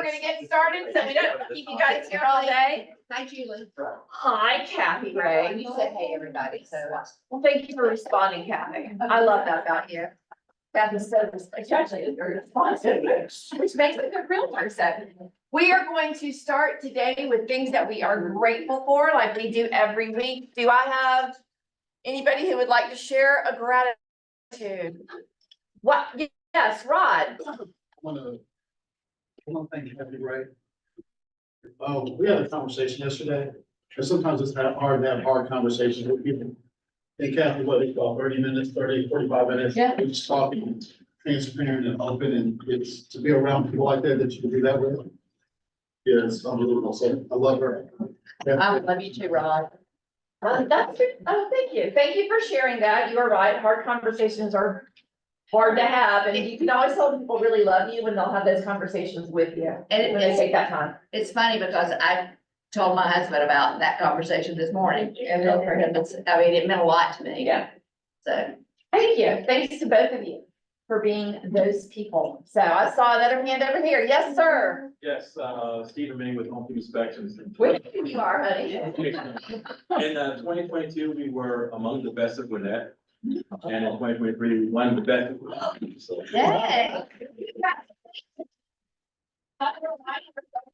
we're gonna get started, so we don't keep you guys here all day. Hi, Julie. Hi, Kathy Ray. You said hey, everybody, so, well, thank you for responding, Kathy. I love that about you. Kathy's so, actually, very responsive, which makes me a good realtor, so. We are going to start today with things that we are grateful for, like we do every week. Do I have anybody who would like to share a gratitude? What? Yes, Rod. One thing you have to write. Oh, we had a conversation yesterday, and sometimes it's hard to have hard conversations with people. Hey Kathy, what they call 30 minutes, 45 minutes. Yeah. We're just talking, transparent and open, and it's to be around people like that you can do that with. Yeah, it's unbelievable. So I love her. I love you too, Rod. That's true. Oh, thank you. Thank you for sharing that. You are right. Hard conversations are hard to have, and you can always tell people really love you when they'll have those conversations with you. And When they take that time. it's funny because I told my husband about that conversation this morning, and then for him, it meant a lot to me. Yeah. So, Thank you. Thanks to both of you for being those people. So I saw another hand over here. Yes, sir. Yes, Stephen May with Home Team Inspections. Which you are, honey. In 2022, we were among the best of Gwinnett. And in 2023, we won the best of Gwinnett. So yay.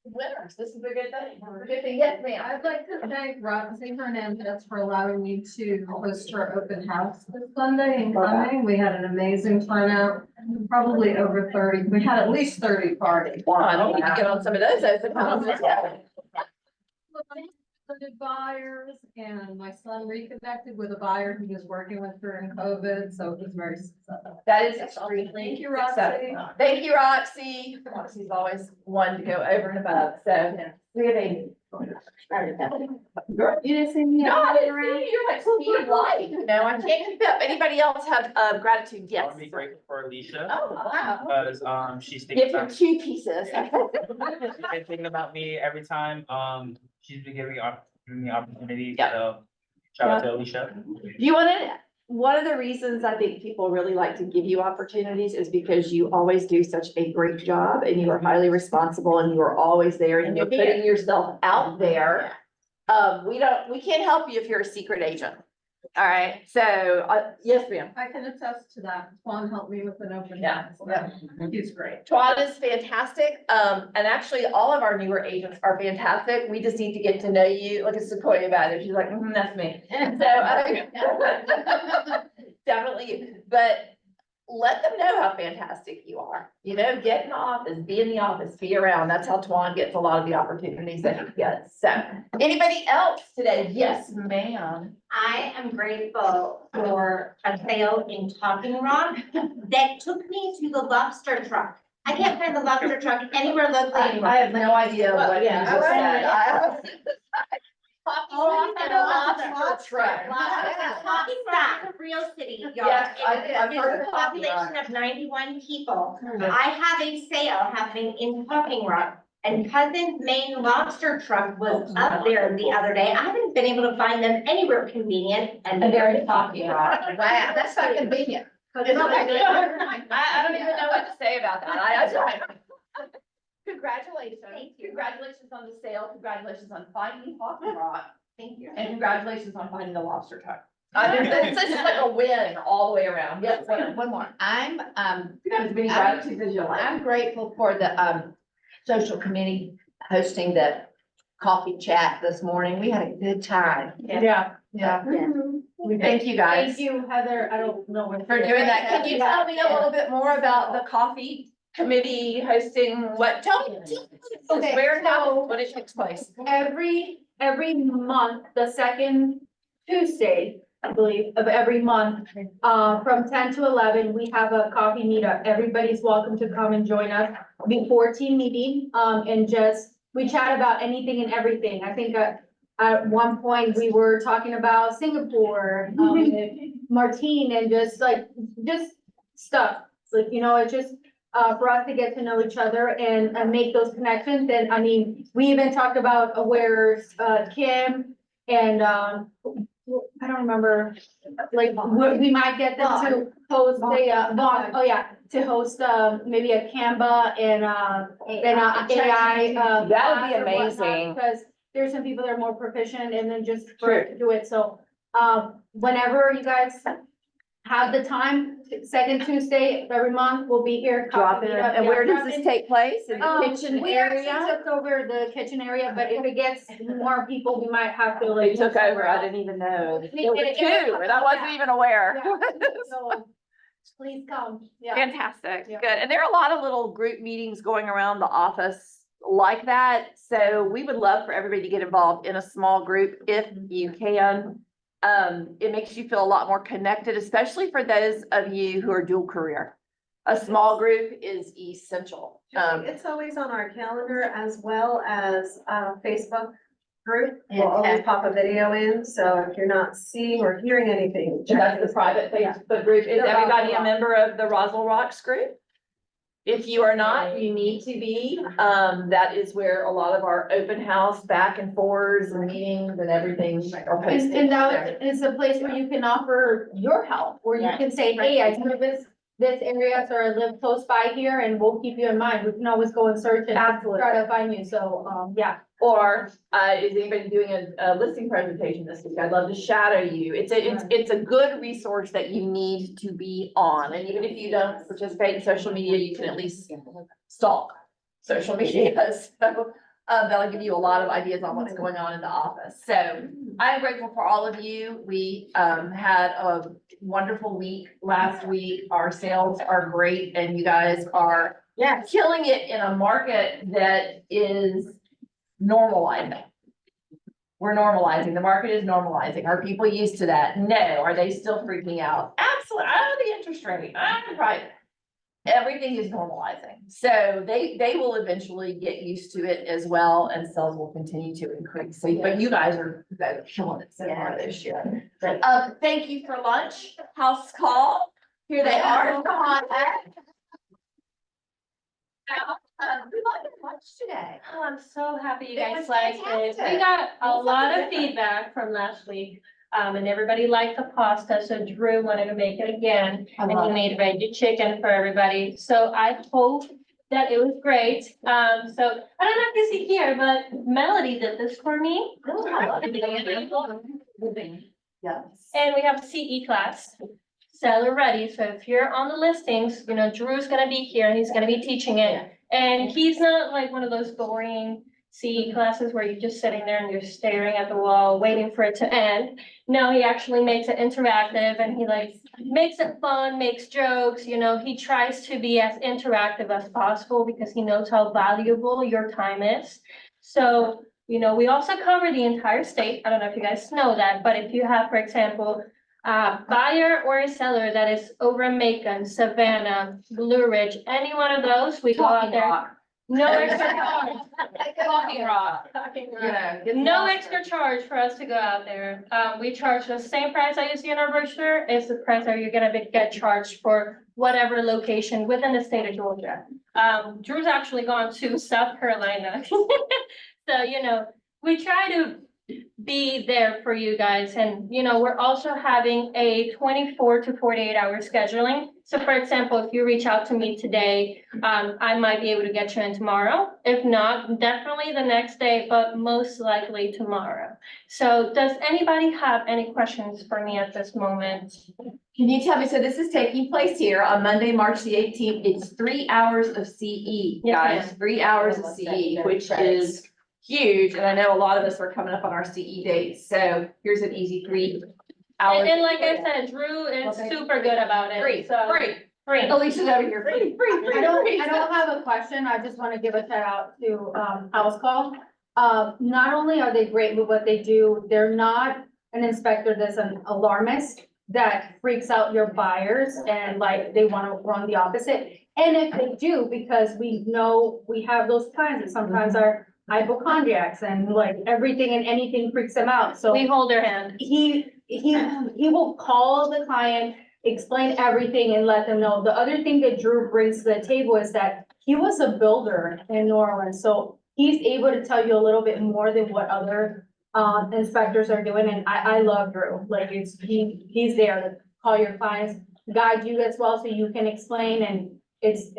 Winners. This is a good thing. A good thing. Yes, ma'am. I'd like to thank Roxy Hernandez for allowing me to host her open house this Sunday and coming. We had an amazing turnout, probably over 30. We had at least 30 parties. Well, I don't need to get on some of those open houses. Buyers, and my son reconnected with a buyer he was working with during COVID, so it was very successful. That is extremely. Thank you, Roxy. successful. Thank you, Roxy. Roxy's always one to go over and above, so we have a. You didn't see me? No, I didn't see you. You're like speed of light. No, I can't keep up. Anybody else have gratitude? Yes. I'll be grateful for Alicia, Oh, wow. because, she's Give thinking him about, two pieces. she's been thinking about me every time, she's been giving me opportunities, Yeah. so shout out to Alicia. You wanna, one of the reasons I think people really like to give you opportunities is because you always do such a great job and you are highly responsible and you are always there and you're putting yourself out there. We can't help you if you're a secret agent. All right, so, yes, ma'am. I can attest to that. Juan helped me with an open Yeah, house. yeah. He's great. Twan is fantastic, and actually all of our newer agents are fantastic. We just need to get to know you. Look at Sequoia about it. She's like, that's me. So, definitely, you. But let them know how fantastic you are. You know, get in the office, be in the office, be around. That's how Twan gets a lot of the opportunities that he gets. So, anybody else today? Yes, ma'am. I am grateful for a sale in Talking Rock that took me to the lobster truck. I can't find the lobster truck anywhere locally anymore. I have no idea what you Yeah, just alright. said. Oh, And a lobster truck. Talking Rock, a real city, y'all. Yes, I've heard of It's a Talking Rock. population of 91 people. I have a sale happening in Talking Rock. And Cousins Maine Lobster Truck was up there the other day. I haven't been able to find them anywhere convenient And they're in Talking Rock. Wow, that's not convenient. I don't even know what to say about that. Congratulations. Thank you. Congratulations on the sale. Congratulations on finding Talking Rock. Thank you. And congratulations on finding the lobster truck. It's just like a win all the way around. Yes, one more. I'm, You have as many gratitudes as you like. I'm grateful for the, social committee hosting the coffee chat this morning. We had a good time. Yeah, yeah. We thank you guys Thank you, Heather. I don't know what. for doing that. Can you tell me a little bit more about the coffee committee hosting? Tell me Okay, where it so- happens, when it takes place. Every month, the second Tuesday, I believe, of every month, from 10 to 11, we have a coffee meetup. Everybody's welcome to come and join us. Before team meeting, and we chat about anything and everything. I think at one point, we were talking about Singapore, and Martine, and just stuff. Like, it's just, for us to get to know each other and make those connections. And I mean, we even talked about where's Kim and I don't remember, like, we might get them to host to host, maybe a Canva and, AI, That would be class or whatnot, amazing. because there's some people that are more proficient and then just True. do it, so, whenever you guys have the time, second Tuesday of every month, we'll be here. Drop it. And where does this take place? In the kitchen We actually area? took over the kitchen area, but if it gets more people, we might have to like. They took over. I didn't even know. There were It- two, it- and I wasn't even aware. So, please come, yeah. Fantastic, Yeah. good. And there are a lot of little group meetings going around the office like that. So we would love for everybody to get involved in a small group if you can. It makes you feel a lot more connected, especially for those of you who are dual career. A small group is essential. It's always on our calendar as well as Facebook group. And We'll always text. pop a video in, so if you're not seeing or hearing anything. check That's the this private Facebook group. Is The everybody a Roswell member of the Roswell Rocks group? If you are not, you need to be. That is where a lot of our open house back and forwards and meetings and everything are posted. And that is a place where you can offer your help, where you can say, hey, I know this area, so I live close by here, and we'll keep you in mind. We can always go and search and Absolutely. try to find you, so, yeah. Or, is anybody doing a listing presentation this week? I'd love to shadow you. It's a good resource that you need to be on. And even if you don't participate in social media, you can at least stalk social media. So, that'll give you a lot of ideas on what's going on in the office. So I'm grateful for all of you. We, had a wonderful week last week. Our sales are great and you guys are killing it in a market that is normalizing. We're normalizing. The market is normalizing. Are people used to that? No. Are they still freaking out? Absolutely. The interest rate. Right. Everything is normalizing. So they will eventually get used to it as well and sales will continue to increase. So, but you guys are killing it so far this year. Thank you for lunch. House call. Here they are. Come on back. We like your lunch today. Oh, I'm so happy you It guys was liked it. fantastic. We got a What was lot the of feedback from last week. And everybody liked the pasta, so Drew wanted to make it again. And he made veggie chicken for everybody. So I hope that it was great. So I don't know if you see here, but Melody did this for me. Yes. And we have a CE class, seller ready. So if you're on the listings, you know, Drew's gonna be here, he's gonna be teaching it. And he's not like one of those boring CE classes where you're just sitting there and you're staring at the wall, waiting for it to end. No, he actually makes it interactive and he like makes it fun, makes jokes, you know, he tries to be as interactive as possible because he knows how valuable your time is. So, you know, we also cover the entire state. I don't know if you guys know that, but if you have, for example, a buyer or a seller that is over in Macon, Savannah, Blue Ridge, any one of those, we go out there. No extra charge. Talking Rock. No extra charge for us to go out there. We charge the same price that you see in our brochure is the price that you're gonna get charged for whatever location within the state of Georgia. Drew's actually gone to South Carolina. So, you know, we try to be there for you guys. And, you know, we're also having a 24 to 48 hour scheduling. So for example, if you reach out to me today, I might be able to get you in tomorrow. If not, definitely the next day, but most likely tomorrow. So does anybody have any questions for me at this moment? Can you tell me, so this is taking place here on Monday, March the 18th. It's 3 hours of CE, Yes, guys, ma'am. 3 hours of CE, which is huge. And I know a lot of us are coming up on our CE dates. So here's an easy 3 hours. And like I said, Drew is super good about it. Free, So free. free. Alicia's over here, free. I don't have a question. I just want to give a shout out to, House Call. Not only are they great with what they do, they're not an inspector that's an alarmist that freaks out your buyers and like they want to run the opposite. And if they do, because we know we have those clients that sometimes are hypochondriacs and like everything and anything freaks them out. So We hold their hand. he will call the client, explain everything and let them know. The other thing that Drew brings to the table is that he was a builder in New Orleans, so he's able to tell you a little bit more than what other inspectors are doing, and I love Drew, like, he's there to call your clients, guide you as well, so you can explain, and it's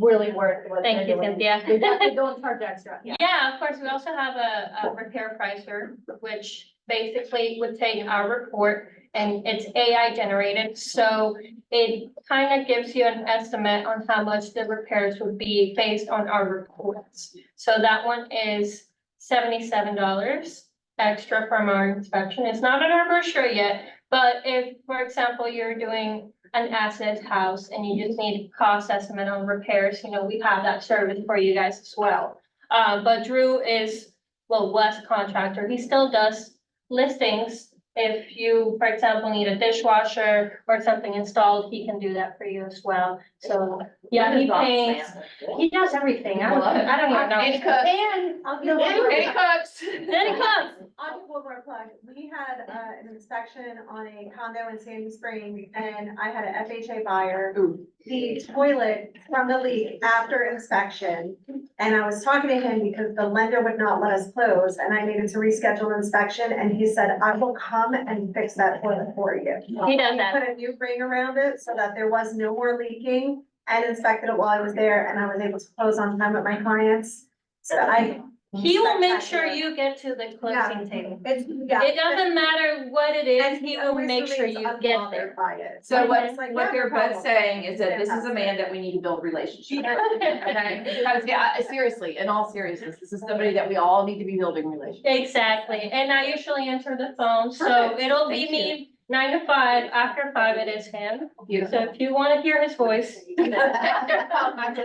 really worth what Thank they're you, doing. Cynthia. They don't charge extra, yeah. Yeah, of course, we also have a repair pricer, which basically would take our report and it's AI generated, so it kind of gives you an estimate on how much the repairs would be based on our reports. So that one is $77 extra from our inspection. It's not in our brochure yet, but if, for example, you're doing an asset house and you just need cost estimate on repairs, we have that service for you guys as well. But Drew is, well, West contractor. He still does listings. If you, for example, need a dishwasher or something installed, he can do that for you as well. So, yeah, he paints, he does everything. I don't even know. And cooks. And I'll give And one it more, cooks. Then he comes. I'll give one more plug. We had, an inspection on a condo in Sandy Springs and I had an FHA buyer. The toilet from the leak after inspection. And I was talking to him because the lender would not let us close and I needed to reschedule inspection and he said, I will come and fix that toilet for you. He does that. Put a new ring around it so that there was no more leaking and inspected it while I was there and I was able to close on time with my clients. So He will make sure you get to the closing table. It's, yeah. It doesn't matter what it is, And he will always make sure remains you get there. unbothered by it. So It's like, what yeah, they're no problem. both saying is that this is a man that we need to build relationships. with. Okay, because, yeah, seriously, in all seriousness, this is somebody that we all need to be building relationships. Exactly, and I usually answer the phone, so Perfect. it'll be Thank me 9 to 5, after 5 it is him. Beautiful. So if you wanna hear his voice, you can talk after 5.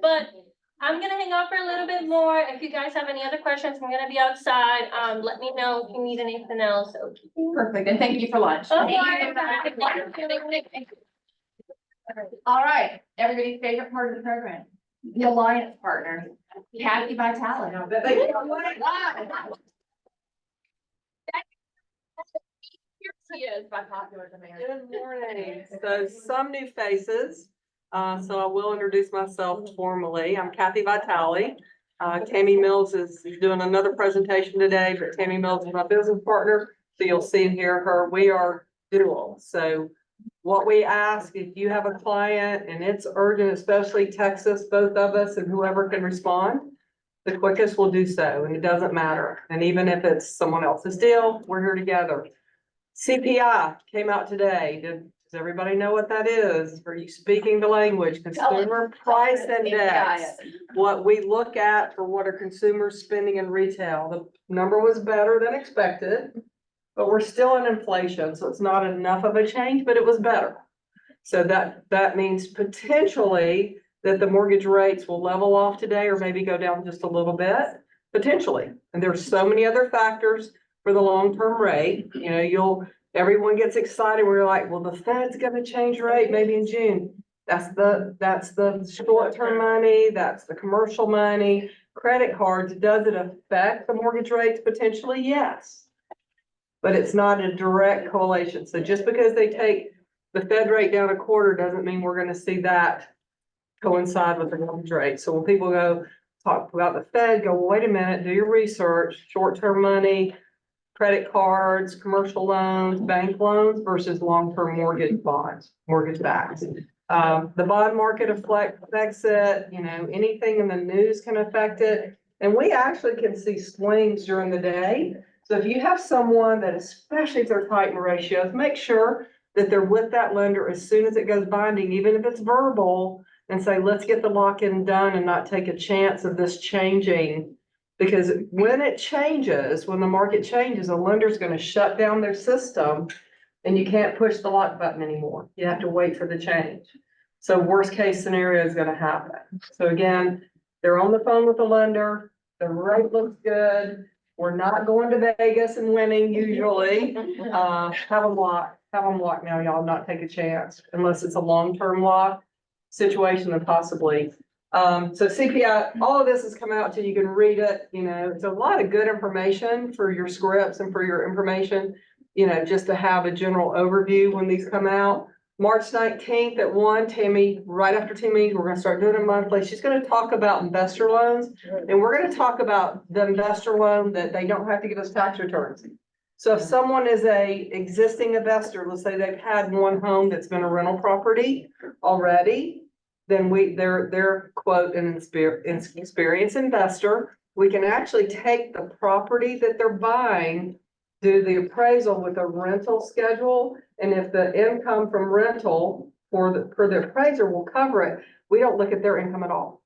But I'm gonna hang out for a little bit more. If you guys have any other questions, I'm gonna be outside. Let me know if you need anything else. Perfect, and thank you for lunch. Oh, All right, everybody's favorite part of the program, the alliance partner, Kathy Vitale. Here she is by popular demand. Good morning. So some new faces. So I will introduce myself formally. I'm Kathy Vitale. Tammy Mills is doing another presentation today, but Tammy Mills is my business partner. So you'll see and hear her. We are dual. So what we ask, if you have a client and it's urgent, especially Texas, both of us and whoever can respond, the quickest will do so, and it doesn't matter. And even if it's someone else's deal, we're here together. CPI came out today. Does everybody know what that is? Are you speaking the language? Consumer Price Index. What we look at for what are consumers spending in retail. The number was better than expected, but we're still in inflation, so it's not enough of a change, but it was better. So that means potentially that the mortgage rates will level off today or maybe go down just a little bit, potentially. And there's so many other factors for the long-term rate. Everyone gets excited. We're like, well, the Fed's gonna change rate maybe in June. That's the short-term money, that's the commercial money, credit cards. Does it affect the mortgage rates? Potentially, yes. But it's not a direct correlation. So just because they take the Fed rate down a quarter doesn't mean we're gonna see that coincide with the mortgage rate. So when people go talk about the Fed, go, well, wait a minute, do your research, short-term money, credit cards, commercial loans, bank loans versus long-term mortgage bonds, mortgage backs. The bond market affects it, anything in the news can affect it. And we actually can see swings during the day. So if you have someone that, especially if they're tight in ratios, make sure that they're with that lender as soon as it goes binding, even if it's verbal, and say, let's get the lock-in done and not take a chance of this changing. Because when it changes, when the market changes, a lender's gonna shut down their system and you can't push the lock button anymore. You have to wait for the change. So worst case scenario is gonna happen. So again, they're on the phone with the lender, the rate looks good. We're not going to Vegas and winning usually. Have them lock now, y'all, not take a chance unless it's a long-term lock situation and possibly. So CPI, all of this has come out so you can read it, it's a lot of good information for your scripts and for your information, just to have a general overview when these come out. March 19th at 1, Tammy, right after team meeting, we're gonna start doing it monthly. She's gonna talk about investor loans. And we're gonna talk about the investor loan that they don't have to give us tax returns. So if someone is a existing investor, let's say they've had one home that's been a rental property already, then they're quote, an experienced investor. We can actually take the property that they're buying, do the appraisal with a rental schedule, and if the income from rental for the appraiser will cover it, we don't look at their income at all.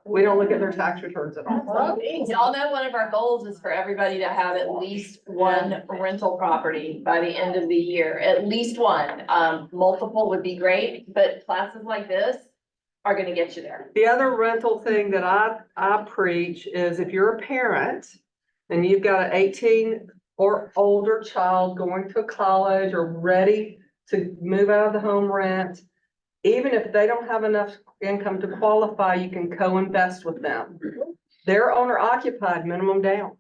We don't look at their tax returns at all. Y'all know one of our goals is for everybody to have at least one rental property by the end of the year, at least one. Multiple would be great, but classes like this are gonna get you there. The other rental thing that I preach is if you're a parent and you've got an 18 or older child going to college or ready to move out of the home rent, even if they don't have enough income to qualify, you can co-invest with them. They're owner occupied, minimum down.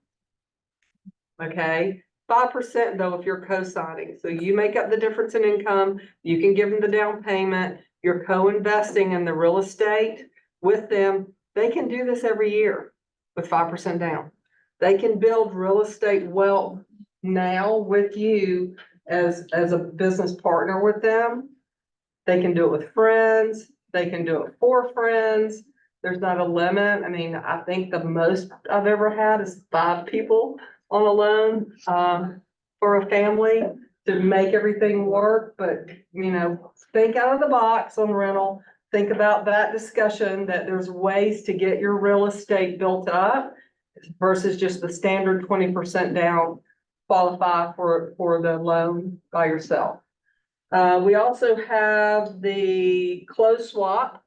Okay, 5% though if you're co-signing. So you make up the difference in income, you can give them the down payment, you're co-investing in the real estate with them. They can do this every year with 5% down. They can build real estate wealth now with you as a business partner with them. They can do it with friends. They can do it for friends. There's not a limit. I mean, I think the most I've ever had is 5 people on a loan, for a family to make everything work. But, you know, think out of the box on rental. Think about that discussion that there's ways to get your real estate built up versus just the standard 20% down, qualify for the loan by yourself. We also have the close swap.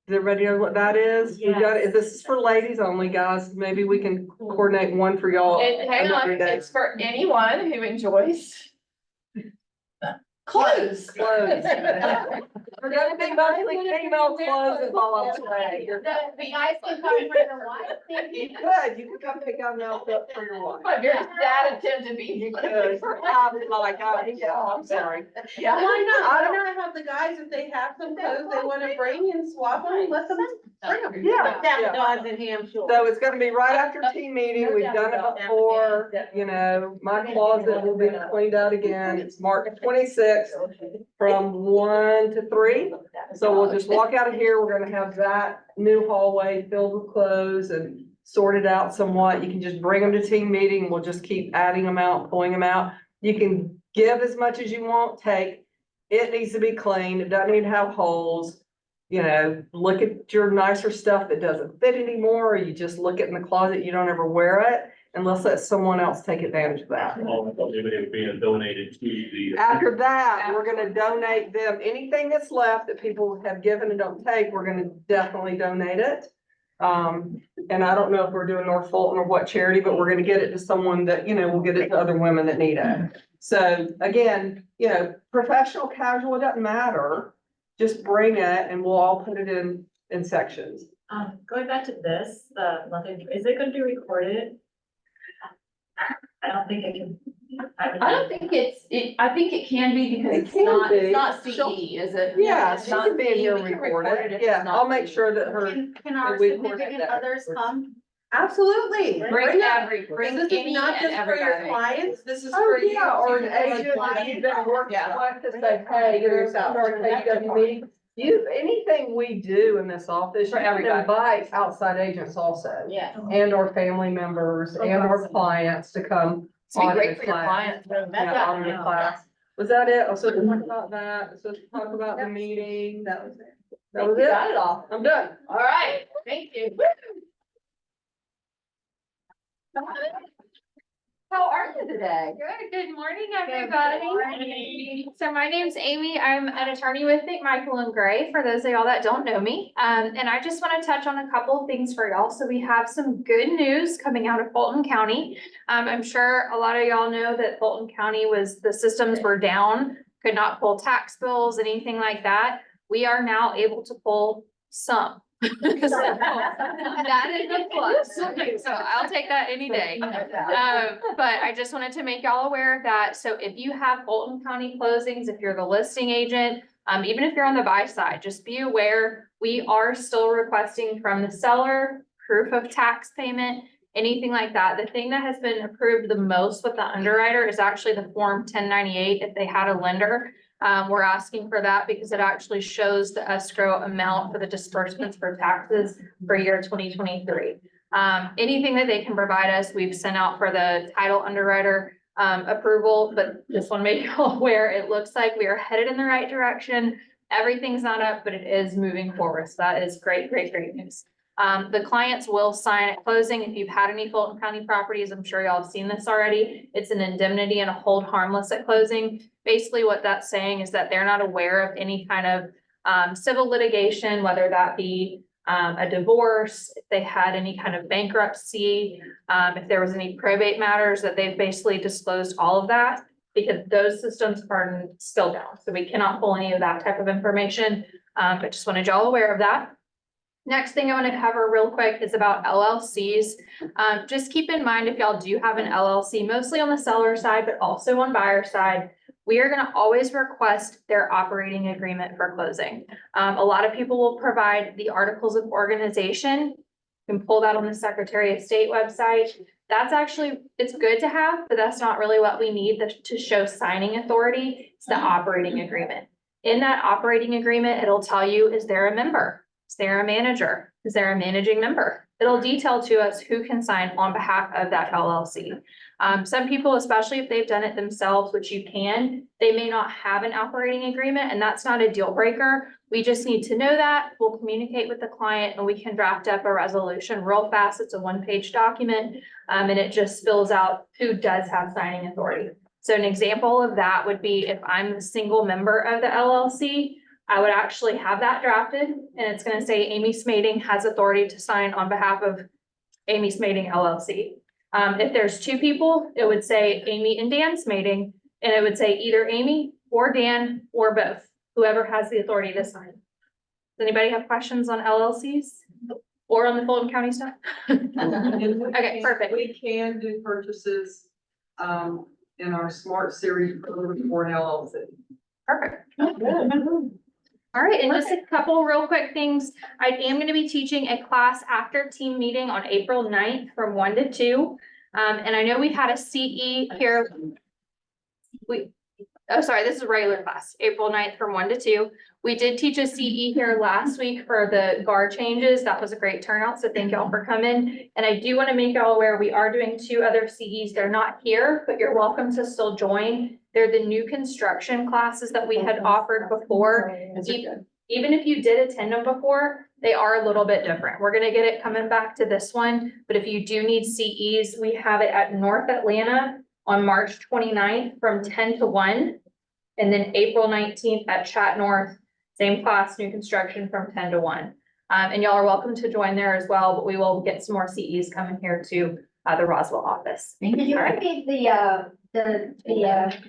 Does everybody know what that is? We've got, this is for ladies only, guys. Maybe we can coordinate one for y'all. And hang on, another day. it's for anyone who enjoys clothes. Clothes. We're gonna be mostly female clothes is all I'm saying. The guys can come for their wife. You could come pick out an outfit for your wife. I'm very sad attempt to be. You could. I'm sorry. Yeah. Why not? I Why don't- not have the guys, if they have some clothes they wanna bring and swap them, let them bring them. Yeah, yeah. Dogs in Hampshire. So it's gonna be right after team meeting. We've done it before, you know, my closet will be cleaned out again. It's March 26th from 1 to 3. So we'll just walk out of here. We're gonna have that new hallway filled with clothes and sorted out somewhat. You can just bring them to team meeting. We'll just keep adding them out, pulling them out. You can give as much as you want, take. It needs to be clean. It doesn't need to have holes. You know, look at your nicer stuff that doesn't fit anymore, or you just look it in the closet, you don't ever wear it, and let's let someone else take advantage of that. Oh, I thought they were being donated to the. After that, we're gonna donate them, anything that's left that people have given and don't take, we're gonna definitely donate it. And I don't know if we're doing North Fulton or what charity, but we're gonna get it to someone that, you know, we'll get it to other women that need it. So again, you know, professional, casual, it doesn't matter. Just bring it and we'll all put it in sections. Going back to this, the monthly, is it gonna be recorded? I don't think it can. I don't think I think it can be because It it's can not, be. it's not CE, is it? Yeah, It's she not can be in CE. here We can and record it. if Yeah, it's not I'll make CE. sure that her, Can our we record significant that. others come? Absolutely. Bring them. bring This is any not and just for your everybody. clients, this is oh for you. yeah, or an to agent apply. that you've been working Yeah. with to say, hey, here's our KW meeting. Anything we do in this office, For you can everybody. invite outside agents also. Yeah. And or family members and or clients to come. It's be audit great the for your class. clients. Yeah, audit the class. Was that it? Oh, so to talk about that, so to talk about the meeting, that was it. That was You it? got it all. I'm done. All right, thank you. How are you today? Good morning, everybody. So my name's Amy. I'm an attorney with McMichael and Gray, for those of y'all that don't know me. And I just want to touch on a couple of things for y'all. So we have some good news coming out of Fulton County. I'm sure a lot of y'all know that Fulton County the systems were down, could not pull tax bills, anything like that. We are now able to pull some. That is a plus, so I'll take that any day. But I just wanted to make y'all aware of that, so if you have Fulton County closings, if you're the listing agent, even if you're on the buy side, just be aware, we are still requesting from the seller proof of tax payment, anything like that. The thing that has been approved the most with the underwriter is actually the Form 1098 if they had a lender. We're asking for that because it actually shows the escrow amount for the disbursements for taxes for year 2023. Anything that they can provide us, we've sent out for the title underwriter approval, but just want to make you all aware, it looks like we are headed in the right direction. Everything's not up, but it is moving forward. So that is great, great, great news. The clients will sign at closing. If you've had any Fulton County properties, I'm sure y'all have seen this already. It's an indemnity and a hold harmless at closing. Basically, what that's saying is that they're not aware of any kind of civil litigation, whether that be a divorce, if they had any kind of bankruptcy, if there was any probate matters, that they've basically disclosed all of that because those systems are still down. So we cannot pull any of that type of information. But just wanted y'all aware of that. Next thing I want to cover real quick is about LLCs. Just keep in mind if y'all do have an LLC, mostly on the seller side, but also on buyer side, we are going to always request their operating agreement for closing. A lot of people will provide the articles of organization. You can pull that on the Secretary of State website. That's actually, it's good to have, but that's not really what we need to show signing authority. It's the operating agreement. In that operating agreement, it'll tell you, is there a member? Is there a manager? Is there a managing member? It'll detail to us who can sign on behalf of that LLC. Some people, especially if they've done it themselves, which you can, they may not have an operating agreement, and that's not a deal breaker. We just need to know that. We'll communicate with the client and we can draft up a resolution real fast. It's a one-page document, and it just fills out who does have signing authority. So an example of that would be if I'm the single member of the LLC, I would actually have that drafted, and it's going to say Amy Smading has authority to sign on behalf of Amy Smading LLC. If there's two people, it would say Amy and Dan Smading, and it would say either Amy or Dan or both, whoever has the authority to sign. Does anybody have questions on LLCs or on the Fulton County stuff? Okay, perfect. We can do purchases, in our Smart Series program for an LLC. Perfect. All right, and just a couple real quick things. I am going to be teaching a class after team meeting on April 9th from 1 to 2. And I know we had a CE here. This is a regular class, April 9th from 1 to 2. We did teach a CE here last week for the guard changes. That was a great turnout, so thank y'all for coming. And I do want to make y'all aware, we are doing 2 other CEs. They're not here, but you're welcome to still join. They're the new construction classes that we had offered before. Even if you did attend them before, they are a little bit different. We're gonna get it coming back to this one, but if you do need CEs, we have it at North Atlanta on March 29th from 10 to 1. And then April 19th at Chat North, same class, new construction from 10 to 1. And y'all are welcome to join there as well, but we will get some more CEs coming here to the Roswell office. Thank you. Repeat the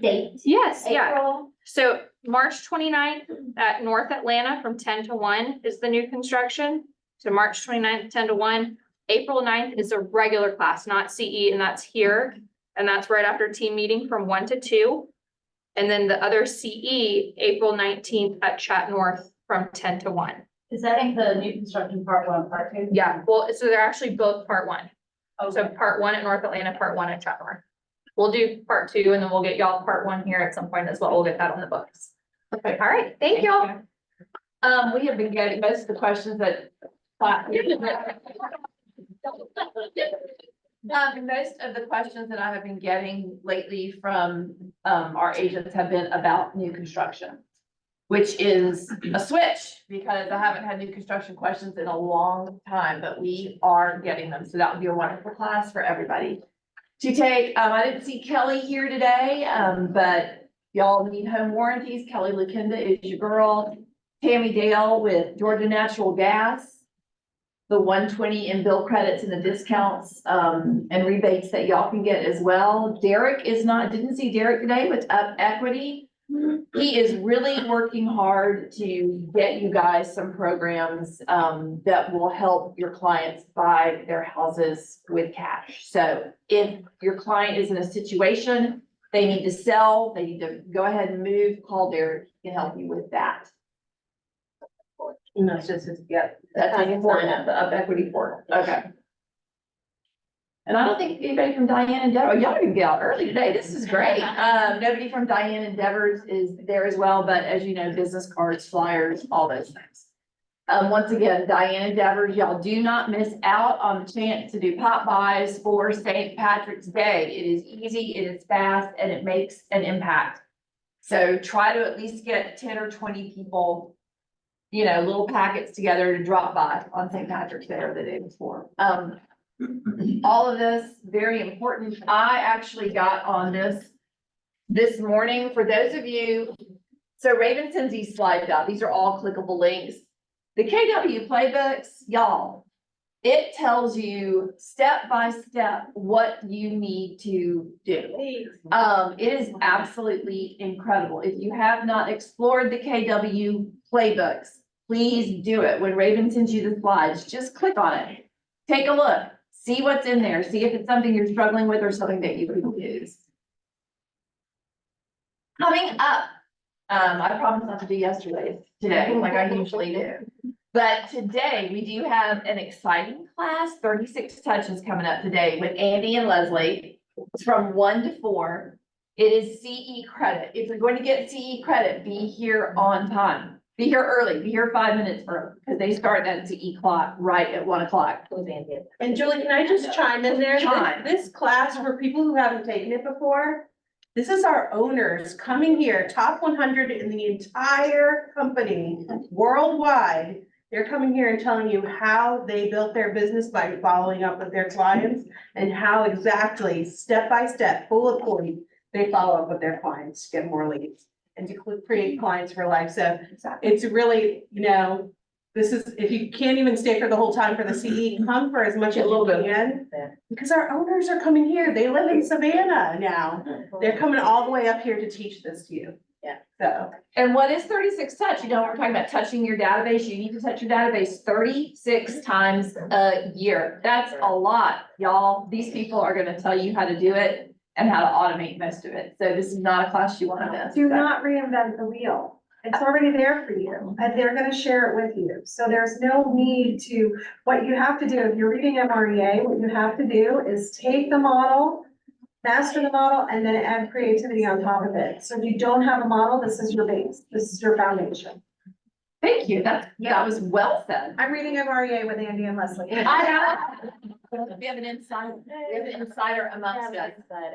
date. Yes, yeah. April. So March 29th at North Atlanta from 10 to 1 is the new construction. So March 29th, 10 to 1. April 9th is a regular class, not CE, and that's here. And that's right after team meeting from 1 to 2. And then the other CE, April 19th at Chat North from 10 to 1. Is that in the new construction part 1, part 2? Yeah, well, so they're actually both part 1. So part 1 at North Atlanta, part 1 at Chat North. We'll do part 2 and then we'll get y'all part 1 here at some point as well. We'll get that on the books. Okay, all right, thank y'all. We have been getting most of the questions that. Most of the questions that I have been getting lately from our agents have been about new construction, which is a switch because I haven't had new construction questions in a long time, but we are getting them. So that would be a wonderful class for everybody to take. I didn't see Kelly here today, but y'all need home warranties. Kelly Lukinda is your girl. Tammy Dale with Georgia Natural Gas. The 120 in bill credits and the discounts and rebates that y'all can get as well. Derek is not, didn't see Derek today with Up Equity. He is really working hard to get you guys some programs, that will help your clients buy their houses with cash. So if your client is in a situation, they need to sell, they need to go ahead and move, call Derek, he can help you with that. No, it's just, yeah. That's on your portal, the Up Equity portal, okay. And I don't think anybody from Diane Endeavor, y'all can get out early today, this is great. Nobody from Diane Endeavors is there as well, but as you know, business cards, flyers, all those things. Once again, Diane Endeavors, y'all do not miss out on the chance to do pop buys for St. Patrick's Day. It is easy, it is fast, and it makes an impact. So try to at least get 10 or 20 people, you know, little packets together to drop by on St. Patrick's Day or the day before. All of this, very important. I actually got on this morning for those of you. So Raven sends these slides out. These are all clickable links. The KW playbooks, y'all, it tells you step by step what you need to do. It is absolutely incredible. If you have not explored the KW playbooks, please do it. When Raven sends you the slides, just click on it. Take a look. See what's in there. See if it's something you're struggling with or something that you could use. Coming up, I promised not to do yesterday, today, like I usually do. But today we do have an exciting class, 36 touches coming up today with Andy and Leslie. It's from 1 to 4. It is CE credit. If you're going to get CE credit, be here on time. Be here early, be here 5 minutes early, because they start that CE clock right at 1 o'clock. And Julie, can I just chime in there? Chime. This class, for people who haven't taken it before, this is our owners coming here, top 100 in the entire company worldwide. They're coming here and telling you how they built their business by following up with their clients and how exactly, step by step, bullet point, they follow up with their clients to get more leads and to create clients for life. So it's really, you know, this is, if you can't even stay for the whole time for the CE, come for as much as you can. Because our owners are coming here. They live in Savannah now. They're coming all the way up here to teach this to you. Yeah. So. And what is 36 touch? You know, we're talking about touching your database. You need to touch your database 36 times a year. That's a lot, y'all. These people are gonna tell you how to do it and how to automate most of it. So this is not a class you wanna miss. Do not reinvent the wheel. It's already there for you, and they're gonna share it with you. So there's no need to, what you have to do, if you're reading MREA, what you have to do is take the model, master the model, and then add creativity on top of it. So if you don't have a model, this is your base, this is your foundation. Thank you. That was well said. I'm reading MREA with Andy and Leslie. We have an insider, amongst us.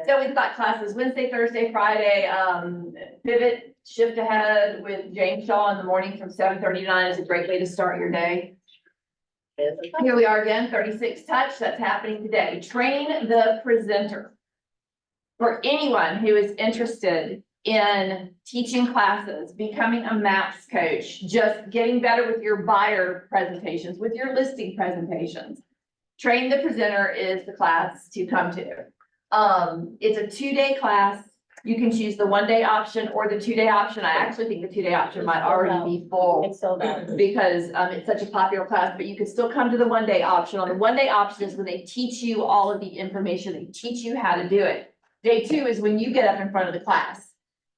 So we've got classes Wednesday, Thursday, Friday, pivot, shift ahead with James Shaw in the morning from 7:30 to 9 is a great way to start your day. Here we are again, 36 touch, that's happening today. Train the presenter. For anyone who is interested in teaching classes, becoming a MAPS coach, just getting better with your buyer presentations, with your listing presentations. Train the presenter is the class to come to. It's a 2-day class. You can choose the 1-day option or the 2-day option. I actually think the 2-day option might already be full. It's sold out. Because it's such a popular class, but you can still come to the 1-day option. On the 1-day option is when they teach you all of the information, they teach you how to do it. Day 2 is when you get up in front of the class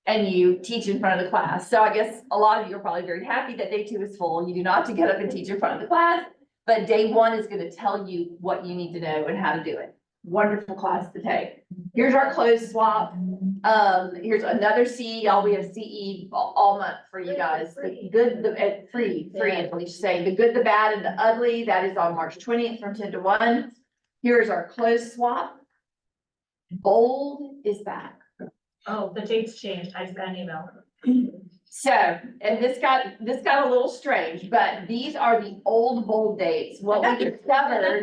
and you teach in front of the class. So I guess a lot of you are probably very happy that day 2 is full. You do not have to get up and teach in front of the class, but day 1 is going to tell you what you need to know and how to do it. Wonderful class to take. Here's our clothes swap. Here's another CE. We have CE all month for you guys. The good, the free, as we say, the good, the bad, and the ugly. That is on March 20th from 10 to 1. Here's our clothes swap. Bold is back. Oh, the dates changed. I just got an email. So, and this got a little strange, but these are the old bold dates. What we discovered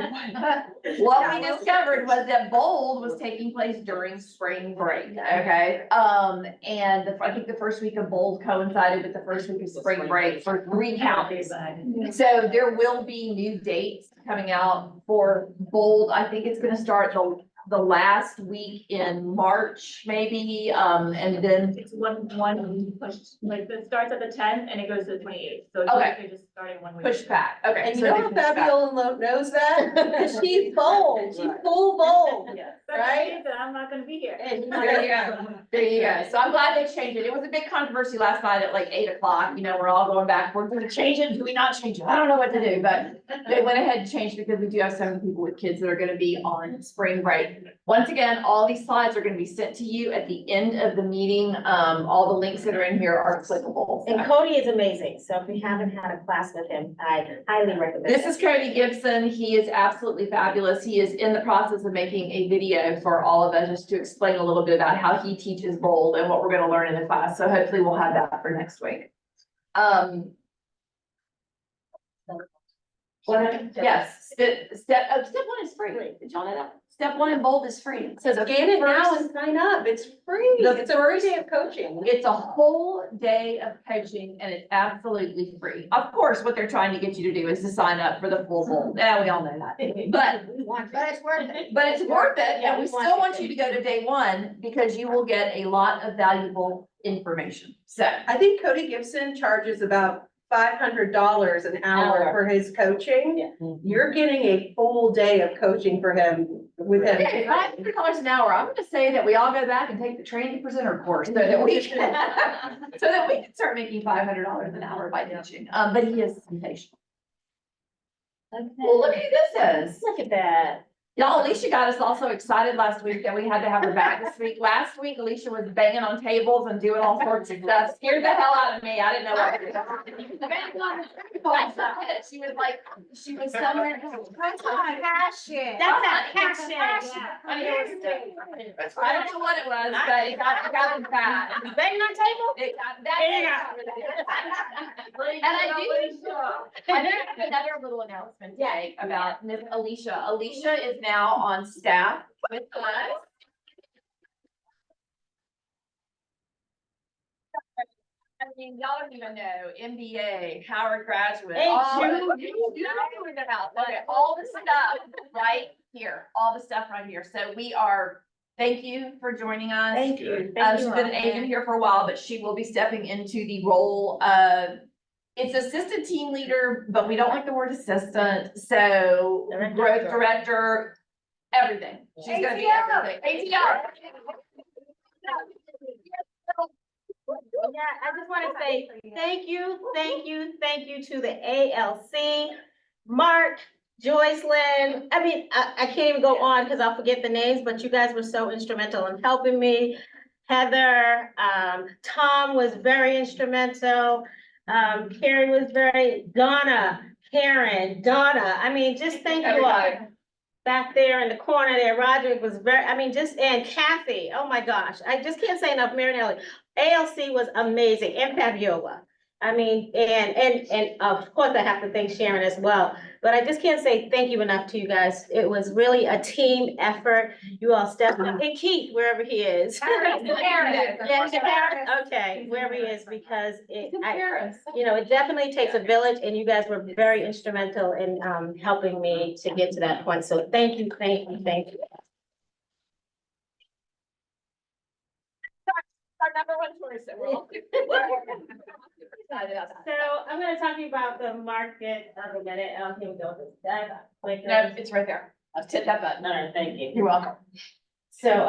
was that bold was taking place during spring break, okay? And I think the first week of bold coincided with the first week of spring break for 3 counties. So there will be new dates coming out for bold. I think it's gonna start the last week in March, maybe, and then, It's one push, like it starts at the tenth and it goes to the 28th. So it's Okay. basically just starting one week. push back, okay. And you so know they how push back. Fabiola knows that? Because she's bold, she's full bold. Yes. Right? That I'm not gonna be here. And There you go. There you go. So I'm glad they changed it. It was a big controversy last night at like 8 o'clock. You know, we're all going back. We're gonna change it. Do we not change it? I don't know what to do, but they went ahead and changed because we do have so many people with kids that are gonna be on spring break. Once again, all these slides are gonna be sent to you at the end of the meeting. All the links that are in here are clickable. And Cody is amazing, so if you haven't had a class with him, I highly recommend it. This is Cody Gibson. He is absolutely fabulous. He is in the process of making a video for all of us just to explain a little bit about how he teaches bold and what we're gonna learn in the class. So hopefully we'll have that for next week. Yes, step one is free. Did y'all know that? Step one in bold is free. So the scan it now first- and sign up, it's free. The It's a free day of coaching. It's a whole day of coaching and it's absolutely free. Of course, what they're trying to get you to do is to sign up for the full bowl. Yeah, we all know that. But But it's worth it. But it's worth it, Yeah, and we we still want want you to go to day one, because you will get a lot of valuable information, so. I think Cody Gibson charges about $500 an hour for his coaching. You're getting a full day of coaching for him with him. Okay, $500 an hour, I'm gonna say that we all go back and take the training presenter course, so that we can, so that we can start making $500 an hour by teaching, but he is patient. Well, look who this is. Look at that. Y'all, Alicia got us all so excited last week that we had to have her back this week. Last week, Alicia was banging on tables and doing all sorts of stuff. Scared the hell out of me. I didn't know what to do. She was like, she was somewhere. Passion. That's not passion. I don't know what it was, but it got bad. Banging on table? It got that. And I do have another little announcement to make about Miss Alicia. Alicia is now on staff with us. I mean, y'all don't even know, MBA, Howard graduate. Hey, all Jude. all the stuff right here, all the stuff right here. So thank you for joining us. Thank you. Thank She's you been an all. agent here for a while, but she will be stepping into the role of, it's assistant team leader, but we don't like the word assistant, so growth director, everything. She's gonna be everything. ATL. Yeah, I just want to say thank you to the ALC, Mark, Joycelyn. I mean, I can't even go on because I'll forget the names, but you guys were so instrumental in helping me. Heather, Tom was very instrumental. Carrie was Donna, Karen, Donna. I mean, just thank you all. Back there in the corner there, Roderick was and Kathy, oh my gosh, I just can't say enough, Marinelli. ALC was amazing, and Fabiola. I mean, and of course I have to thank Sharon as well, but I just can't say thank you enough to you guys. It was really a team effort. You all stepped up, and Keith, wherever he is. Okay, wherever he is, because it definitely takes a village, and you guys were very instrumental in helping me to get to that point. So thank you. Our number one choice that we're all. So I'm gonna talk to you about the market of a minute. Oh, here we go. No, it's right there. I've hit that button. All right, thank you. You're welcome. So,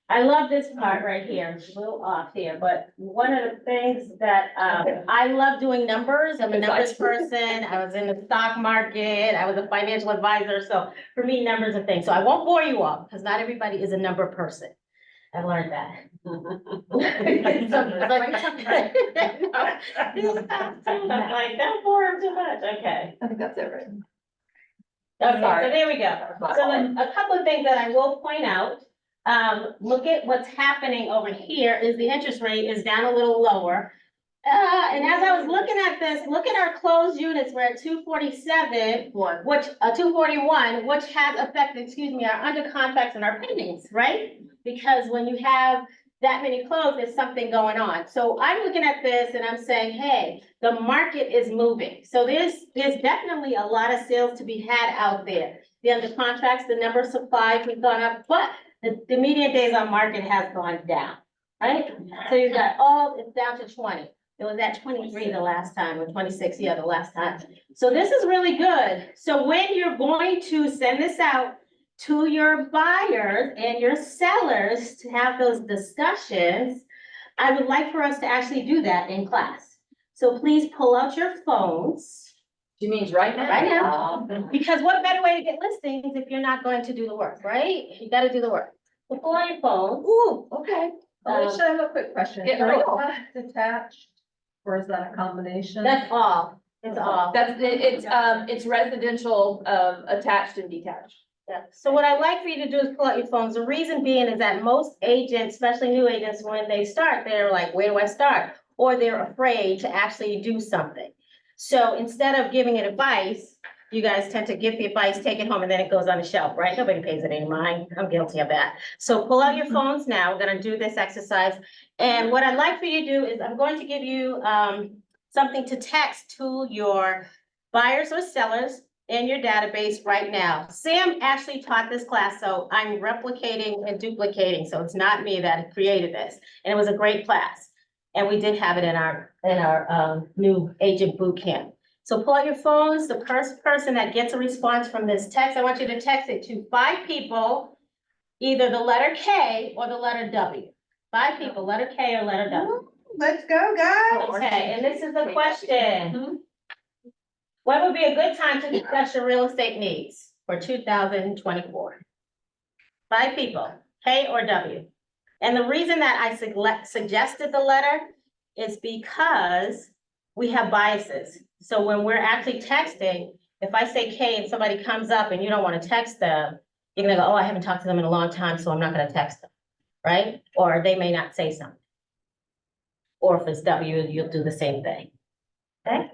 I love this part right here. It's a little off here, but one of the things that, I love doing numbers. I'm a numbers person. I was in the stock market. I was a financial advisor. So for me, numbers are things. So I won't bore you all because not everybody is a number person. I learned that. I'm like, don't bore him too much. Okay. I think that's it, right? Okay, so there we go. So a couple of things that I will point out. Look at what's happening over here is the interest rate is down a little lower. And as I was looking at this, look at our closed units, we're at 247, which, 241, which has affected, our under contracts and our pendings, right? Because when you have that many closed, there's something going on. So I'm looking at this and I'm saying, hey, the market is moving. So there's definitely a lot of sales to be had out there. The under contracts, the number of supplies has gone up, but the median days on market has gone down, right? So you've got, it's down to 20. It was at 23 the last time, or 26, yeah, the last time. So this is really good. So when you're going to send this out to your buyers and your sellers to have those discussions, I would like for us to actually do that in class. So please pull out your phones. She means right now? Right now. Because what better way to get listings if you're not going to do the work, right? You gotta do the work. So pull out your phones. Ooh, okay. Um, I have a quick question. Get Are real. all detached, or is that a combination? That's all. It's all. It's residential, attached and detached. Yeah, so what I'd like for you to do is pull out your phones. The reason being is that most agents, especially new agents, when they start, they're like, where do I start? Or they're afraid to actually do something. So instead of giving it advice, you guys tend to give the advice, take it home, and then it goes on the shelf, right? Nobody pays it any mind. I'm guilty of that. So pull out your phones now. We're gonna do this exercise. And what I'd like for you to do is I'm going to give you something to text to your buyers or sellers in your database right now. Sam actually taught this class, so I'm replicating and duplicating, so it's not me that created this. And it was a great class. And we did have it in our new agent boot camp. So pull out your phones. The first person that gets a response from this text, I want you to text it to 5 people, either the letter K or the letter W. 5 people, letter K or letter W. Let's go, guys. Okay, and this is the question. When would be a good time to discuss your real estate needs for 2024? 5 people, K or W. And the reason that I suggested the letter is because we have biases. So when we're actually texting, if I say K and somebody comes up and you don't want to text them, you're gonna go, oh, I haven't talked to them in a long time, so I'm not gonna text them, right? Or they may not say something. Or if it's W, you'll do the same thing, okay?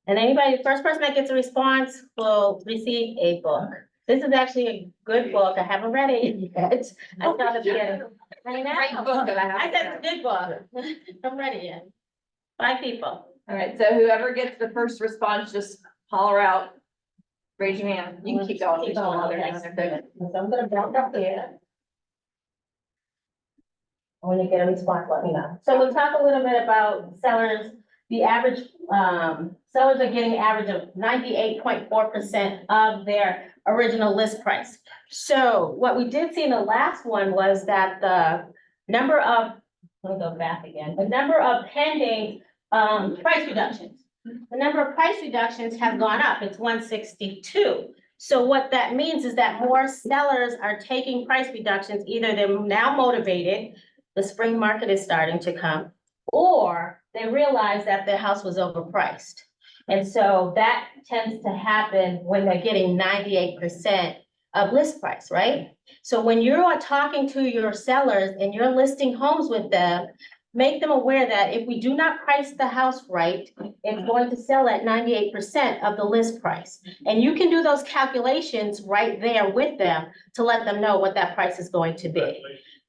And anybody, the first person that gets a response will receive a book. This is actually a good book. I haven't read it yet. I saw the beginning. I know. Great book that I have. I said it's a good book. I haven't read it yet. 5 people. All right, so whoever gets the first response, just holler out. Raise your hand. You can keep going. Keep going, okay. So I'm gonna jump up here. When you get a response, let me know. So we'll talk a little bit about sellers. The average, sellers are getting an average of 98.4% of their original list price. So what we did see in the last one was that the number of, let me go back again, the number of pending price reductions. The number of price reductions have gone up. It's 162. So what that means is that more sellers are taking price reductions. Either they're now motivated, the spring market is starting to come, or they realize that their house was overpriced. And so that tends to happen when they're getting 98% of list price, right? So when you are talking to your sellers and you're listing homes with them, make them aware that if we do not price the house right, it's going to sell at 98% of the list price. And you can do those calculations right there with them to let them know what that price is going to be.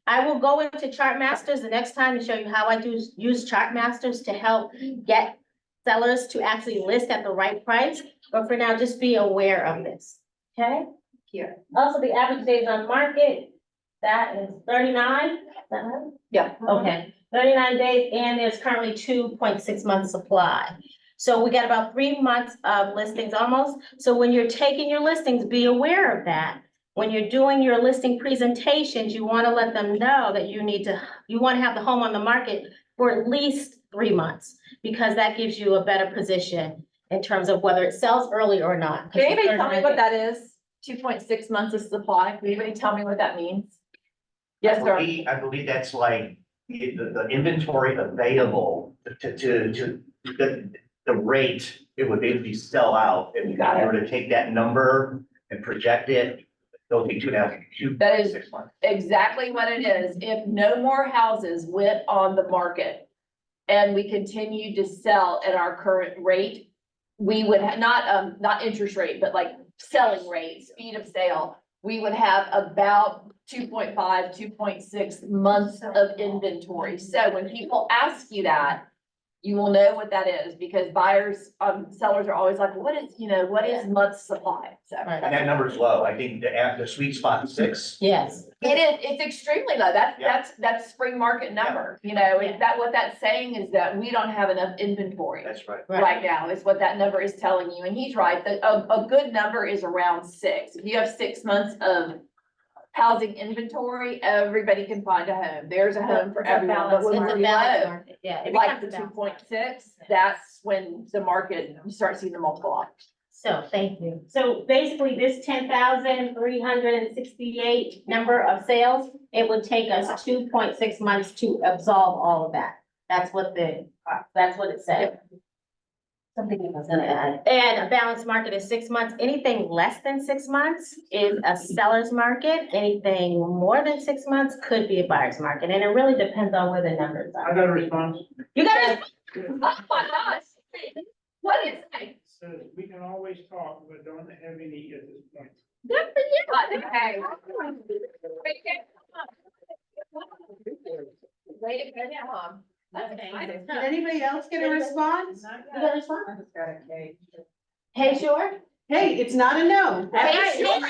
I will go into Chartmasters the next time to show you how I use Chartmasters to help get sellers to actually list at the right price. But for now, just be aware of this, okay? Here. Also, the average days on market, that is 39, is that right? Yeah. Okay, 39 days, and there's currently 2.6 months supply. So we got about 3 months of listings almost. So when you're taking your listings, be aware of that. When you're doing your listing presentations, you want to let them know that you want to have the home on the market for at least 3 months, because that gives you a better position in terms of whether it sells early or not. Can anybody tell me what that is? 2.6 months of supply. Can anybody tell me what that means? Yes, sir. I believe that's like the inventory available to the rate it would basically sell out. If you were to take that number and project it, it'll take 2.5. That is 6 months. exactly what it is. If no more houses went on the market and we continued to sell at our current rate, we would have not interest rate, but like selling rate, speed of sale, we would have about 2.5, 2.6 months of inventory. So when people ask you that, you will know what that is, because buyers, sellers are always like, what is, what is month's supply? So. And that number's low. I think the sweet spot is 6. Yes. It is, it's extremely low. That's spring market number, is that what that's saying is that we don't have enough inventory That's right. right now, is what that number is telling you. And he's right, a good number is around 6. If you have 6 months of housing inventory, everybody can find a home. There's a home for everyone, but when we're low, Yeah. it like the becomes a balance. 2.6, that's when the market, you start seeing the multiple offers. So, thank you. So basically, this 10,368 number of sales, it would take us 2.6 months to absolve all of that. That's what it said. Something I was gonna add. And a balanced market is 6 months. Anything less than 6 months is a seller's market. Anything more than 6 months could be a buyer's market. And it really depends on where the numbers I are. got a response. You got it? Oh my gosh. What is that? Says we can always talk, but don't have any at this point. Good for you. Okay. Way to go down, Mom. That's exciting. Did anybody else get a response? You got a response? Hey, sure. Hey, it's not a no. Hey, sure.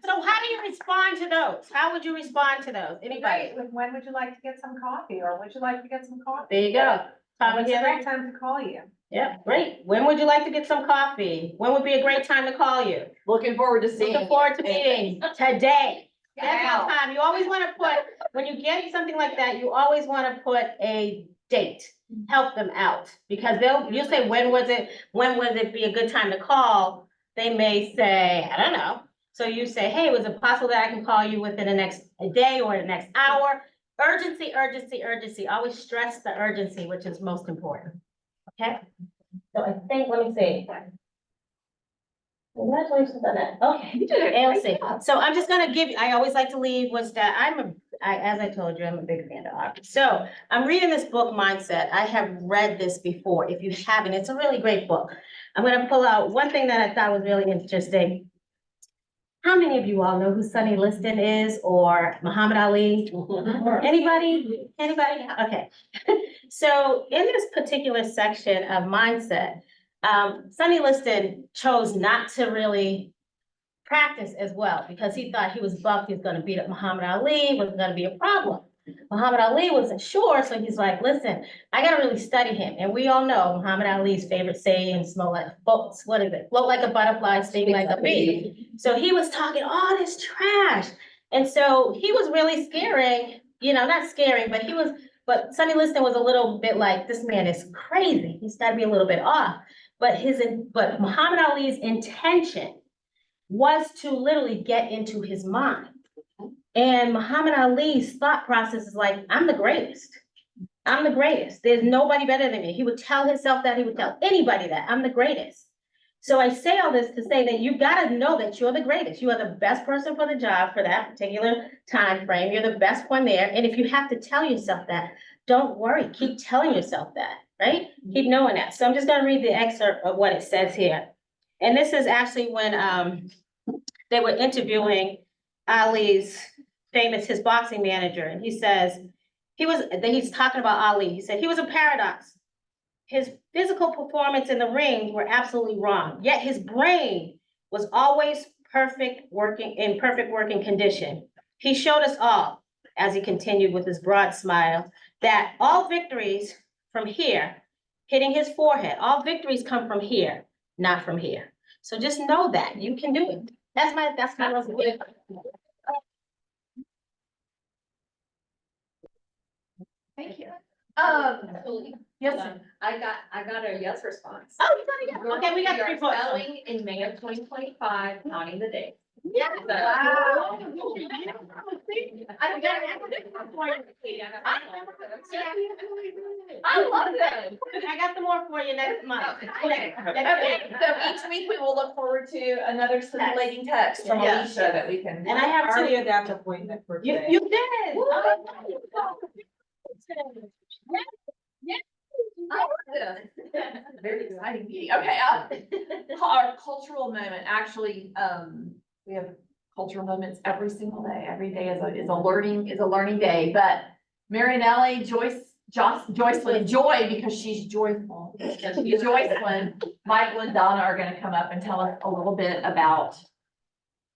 So how do you respond to those? How would you respond to those? Anybody? When would you like to get some coffee, or would you like to get some coffee? There you go. Time When's a together. great time to call you? Yeah, great. When would you like to get some coffee? When would be a great time to call you? Looking forward to seeing. Looking forward to meeting today. That's Wow. our time. You always want to put, when you get something like that, you always want to put a date. Help them out, because you'll say, when would it be a good time to call? They may say, I don't know. So you say, hey, was it possible that I can call you within the next day or the next hour? Urgency, urgency, urgency. Always stress the urgency, which is most important. Okay? So I think, let me see. Congratulations on that. Okay. You did a great ALC. job. So I'm just gonna give, I always like to leave was that as I told you, I'm a big fan of art. So I'm reading this book, Mindset. I have read this before. If you haven't, it's a really great book. I'm gonna pull out one thing that I thought was really interesting. How many of you all know who Sonny Liston is, or Muhammad Ali? Anybody? Okay. So in this particular section of Mindset, Sonny Liston chose not to really practice as well, because he thought he was buff, he was gonna beat up Muhammad Ali, wasn't gonna be a problem. Muhammad Ali wasn't sure, so he's like, listen, I gotta really study him. And we all know Muhammad Ali's favorite saying, float like a butterfly, sting like a bee. So he was talking all this trash. And so he was really scaring, not scaring, but Sonny Liston was a little bit like, this man is crazy. He's gotta be a little bit off. But Muhammad Ali's intention was to literally get into his mind. And Muhammad Ali's thought process is like, I'm the greatest. I'm the greatest. There's nobody better than me. He would tell himself that, he would tell anybody that, I'm the greatest. So I say all this to say that you gotta know that you're the greatest. You are the best person for the job for that particular time frame. You're the best one there. And if you have to tell yourself that, don't worry, keep telling yourself that, right? Keep knowing that. So I'm just gonna read the excerpt of what it says here. And this is actually when they were interviewing Ali's his boxing manager, and he says, he's talking about Ali. He said, he was a paradox. His physical performance in the ring were absolutely wrong, yet his brain was always in perfect working condition. He showed us all, as he continued with his broad smile, that all victories from here, hitting his forehead, all victories come from here, not from here. So just know that you can do it. That's my resolution. Thank you. Yes. I got a yes response. Oh, you got it, yeah. Okay, we got 3 points. Selling in May of 2025, counting the days. Yeah. Wow. I love them. I got some more for you next month. Okay, so each week we will look forward to another stimulating text from Yeah. Alicia that we can. And I have to. Already adapt appointment for today. You did. Very exciting meeting. Okay, our cultural moment, actually, we have cultural moments every single day. Every day is a learning day, but Marinelli, Joycelyn, Joy, because she's joyful. Joycelyn, Michael and Donna are gonna come up and tell us a little bit about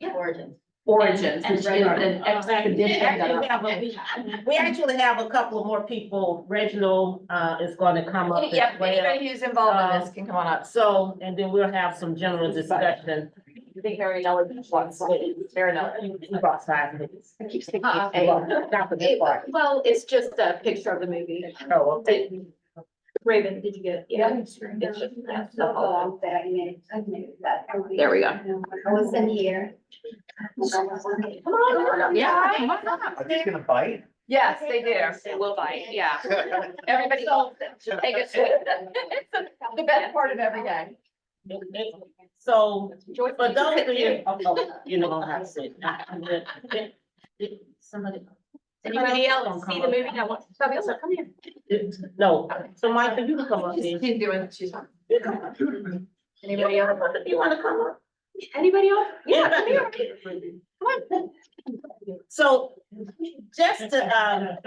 origins, which is an expedition that We actually have a couple of more people. Reginald, is gonna come up Yeah, as well. anybody who's involved in this can come on up. So, and then we'll have some general discussion. I think Marinelli wants, Marinelli. We brought 5 minutes. I keep thinking. Not for this part. Well, it's just a picture of the movie. Oh, okay. Raven, did you get it? Yeah. It's just- There we go. I was in here. Come on. Yeah. come on. Are these gonna bite? Yes, they do. They will bite, yeah. Everybody loves them. Take it. It's the best part of every day. So, for those of you, you know how to say it. Somebody. Anybody else see the movie? No, somebody else, come here. No, so Michael, you can come up here. She's doing, she's. You come up here. Anybody else? You wanna come up? Anybody else? Yeah, come here. Come on. So, just to,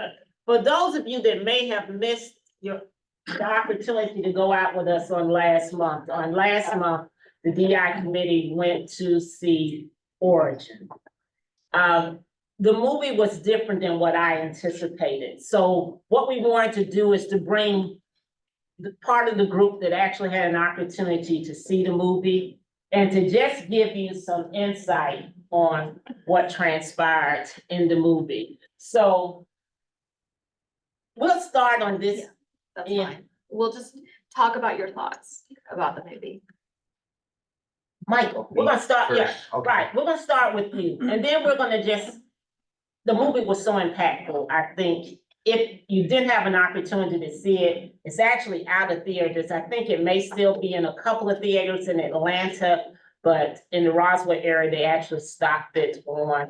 for those of you that may have missed the opportunity to go out with us on last month, the DI committee went to see Origin. The movie was different than what I anticipated. So what we wanted to do is to bring the part of the group that actually had an opportunity to see the movie and to just give you some insight on what transpired in the movie. So we'll start on this. That's Yeah. fine. We'll just talk about your thoughts about the movie. Michael, we're gonna start, yeah, First, okay. right, we're gonna start with you, and then we're gonna the movie was so impactful, I think, if you didn't have an opportunity to see it, it's actually out of theaters, I think it may still be in a couple of theaters in Atlanta, but in the Roswell area, they actually stopped it on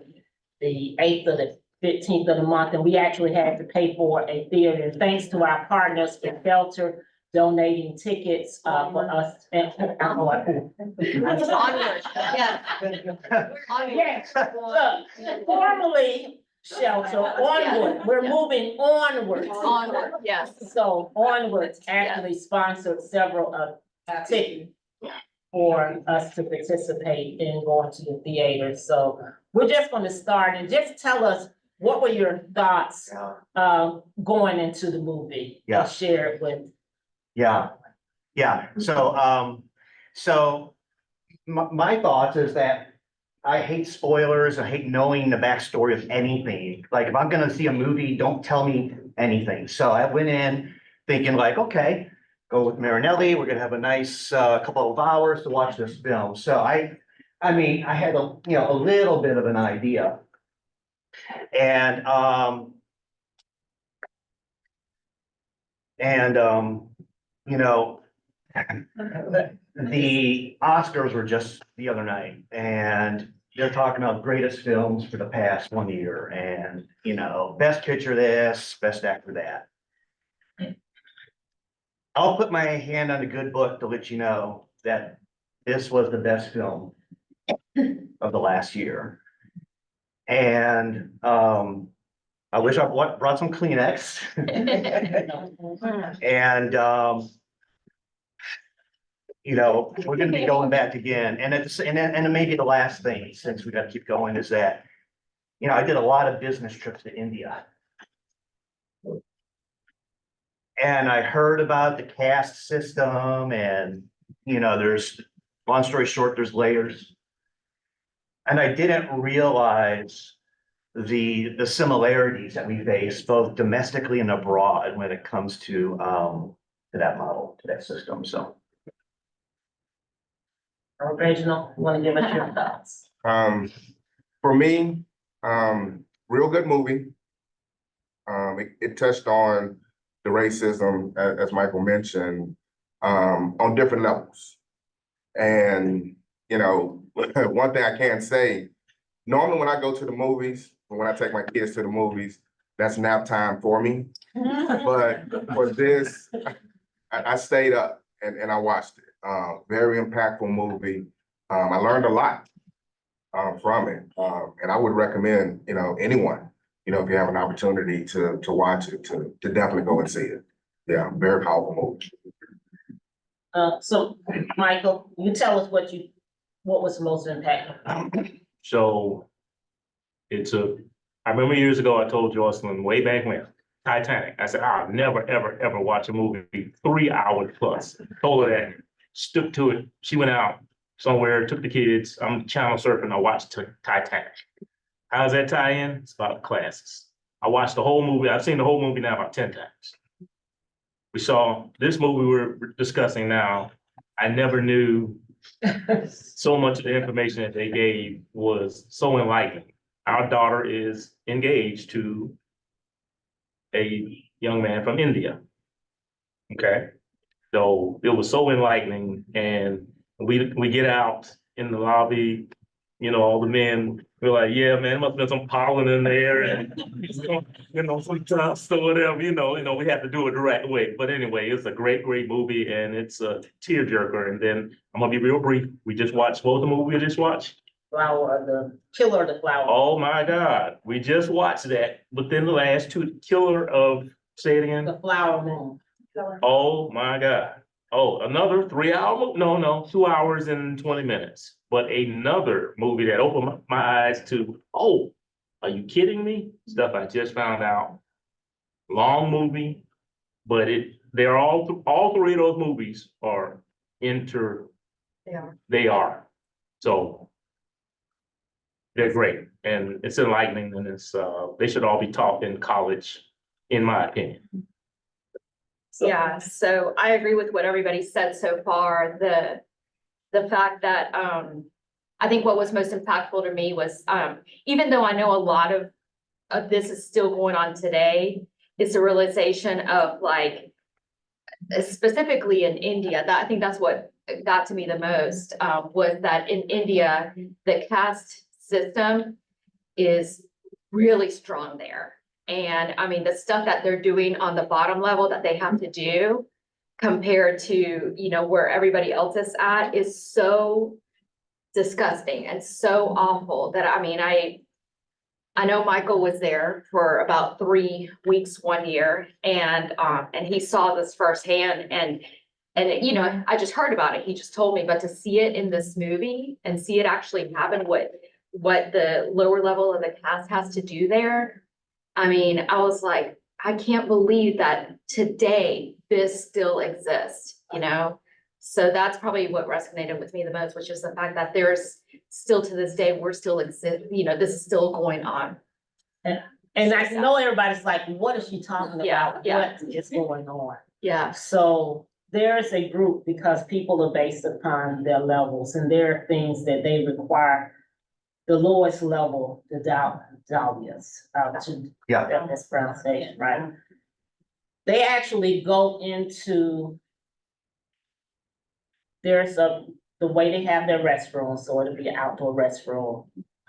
the 8th or the 15th of the month, and we actually had to pay for a theater, and thanks to our partners in Belter, donating tickets, for us. And Onward, yeah. yes, look, formally, Shelter, onward, we're moving onward. Onward, yes. So Onward actually sponsored several tickets for us to participate in going to the theater. So we're just gonna start and just tell us, what were your thoughts going into the movie? Yeah. Share it with. Yeah, so my thoughts is that I hate spoilers, I hate knowing the backstory of anything. Like, if I'm gonna see a movie, don't tell me anything. So I went in thinking like, okay, go with Marinelli, we're gonna have a nice couple of hours to watch this film. So I mean, I had a little bit of an idea. And the Oscars were just the other night, and they're talking about greatest films for the past 1 year, and, best picture this, best actor that. I'll put my hand on the good book to let you know that this was the best film of the last year. And, I wish I brought some Kleenex. And, we're gonna be going back again, and then maybe the last thing, since we gotta keep going, is that, I did a lot of business trips to India. And I heard about the caste system, and, long story short, there's layers. And I didn't realize the similarities that we face both domestically and abroad when it comes to that model, to that system, so. Reginald, want to give us your thoughts? For me, real good movie. It touched on the racism, as Michael mentioned, on different levels. And, one thing I can say, normally when I go to the movies, when I take my kids to the movies, that's nap time for me. But for this, I stayed up and I watched it. Very impactful movie. I learned a lot. from it. And I would recommend, anyone, if you have an opportunity to watch it, to definitely go and see it. Yeah, very powerful movie. So Michael, you tell us what was the most impactful? So I remember years ago, I told Jocelyn way back when, Titanic, I said, I'll never, ever, ever watch a movie 3 hours plus. Told her that, stuck to it. She went out somewhere, took the kids, I'm channel surfing, I watched Titanic. How does that tie in? It's about classes. I watched the whole movie, I've seen the whole movie now about 10 times. We saw this movie we're discussing now. I never knew so much of the information that they gave was so enlightening. Our daughter is engaged to a young man from India. Okay, so it was so enlightening, and we get out in the lobby, all the men, we're like, yeah, man, must have been some pollen in there and some dust or whatever, we have to do it the right way. But anyway, it's a great, great movie, and it's a tearjerker. And then I'm gonna be real brief. We just watched, what was the movie we just watched? The Killer of the Flower. Oh my God, we just watched that within the last two, Killer of, say it again? The Flower Moon. Oh my God. Oh, another 3 hour, no, 2 hours and 20 minutes. But another movie that opened my eyes to, oh, are you kidding me? Stuff I just found out. Long movie, but they're all three of those movies are they are. So they're great, and it's enlightening, and they should all be taught in college, in my opinion. Yeah, so I agree with what everybody said so far. The fact that, I think what was most impactful to me was, even though I know a lot of this is still going on today, it's a realization of like, specifically in India, I think that's what got to me the most, was that in India, the caste system is really strong there. And I mean, the stuff that they're doing on the bottom level that they have to do compared to, where everybody else is at is so disgusting and so awful that, I mean, I know Michael was there for about 3 weeks, 1 year, and he saw this firsthand, and I just heard about it. He just told me, but to see it in this movie and see it actually happen, what the lower level of the cast has to do there. I mean, I was like, I can't believe that today this still exists, So that's probably what resonated with me the most, which is the fact that there's still to this day, we're still exist, this is still going on. And I know everybody's like, what is she talking about? Yeah. What is going on? Yeah. So there is a group, because people are based upon their levels, and there are things that they require the lowest level, the dahlias, that's pronunciation, right? They actually go into, the way they have their restroom, so it'll be an outdoor restroom.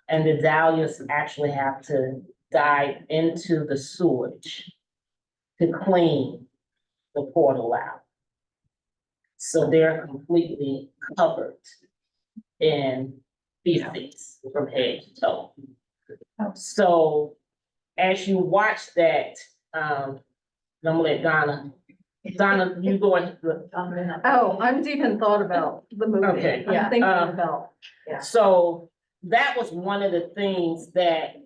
And the dahlias actually have to dive into the sewage to clean the portal out. So they're completely covered in feces from head to toe. So as you watch that, I'm gonna let Donna, you go and. Oh, I'm even thought about the movie. Okay. I'm thinking about. So that was one of the things that,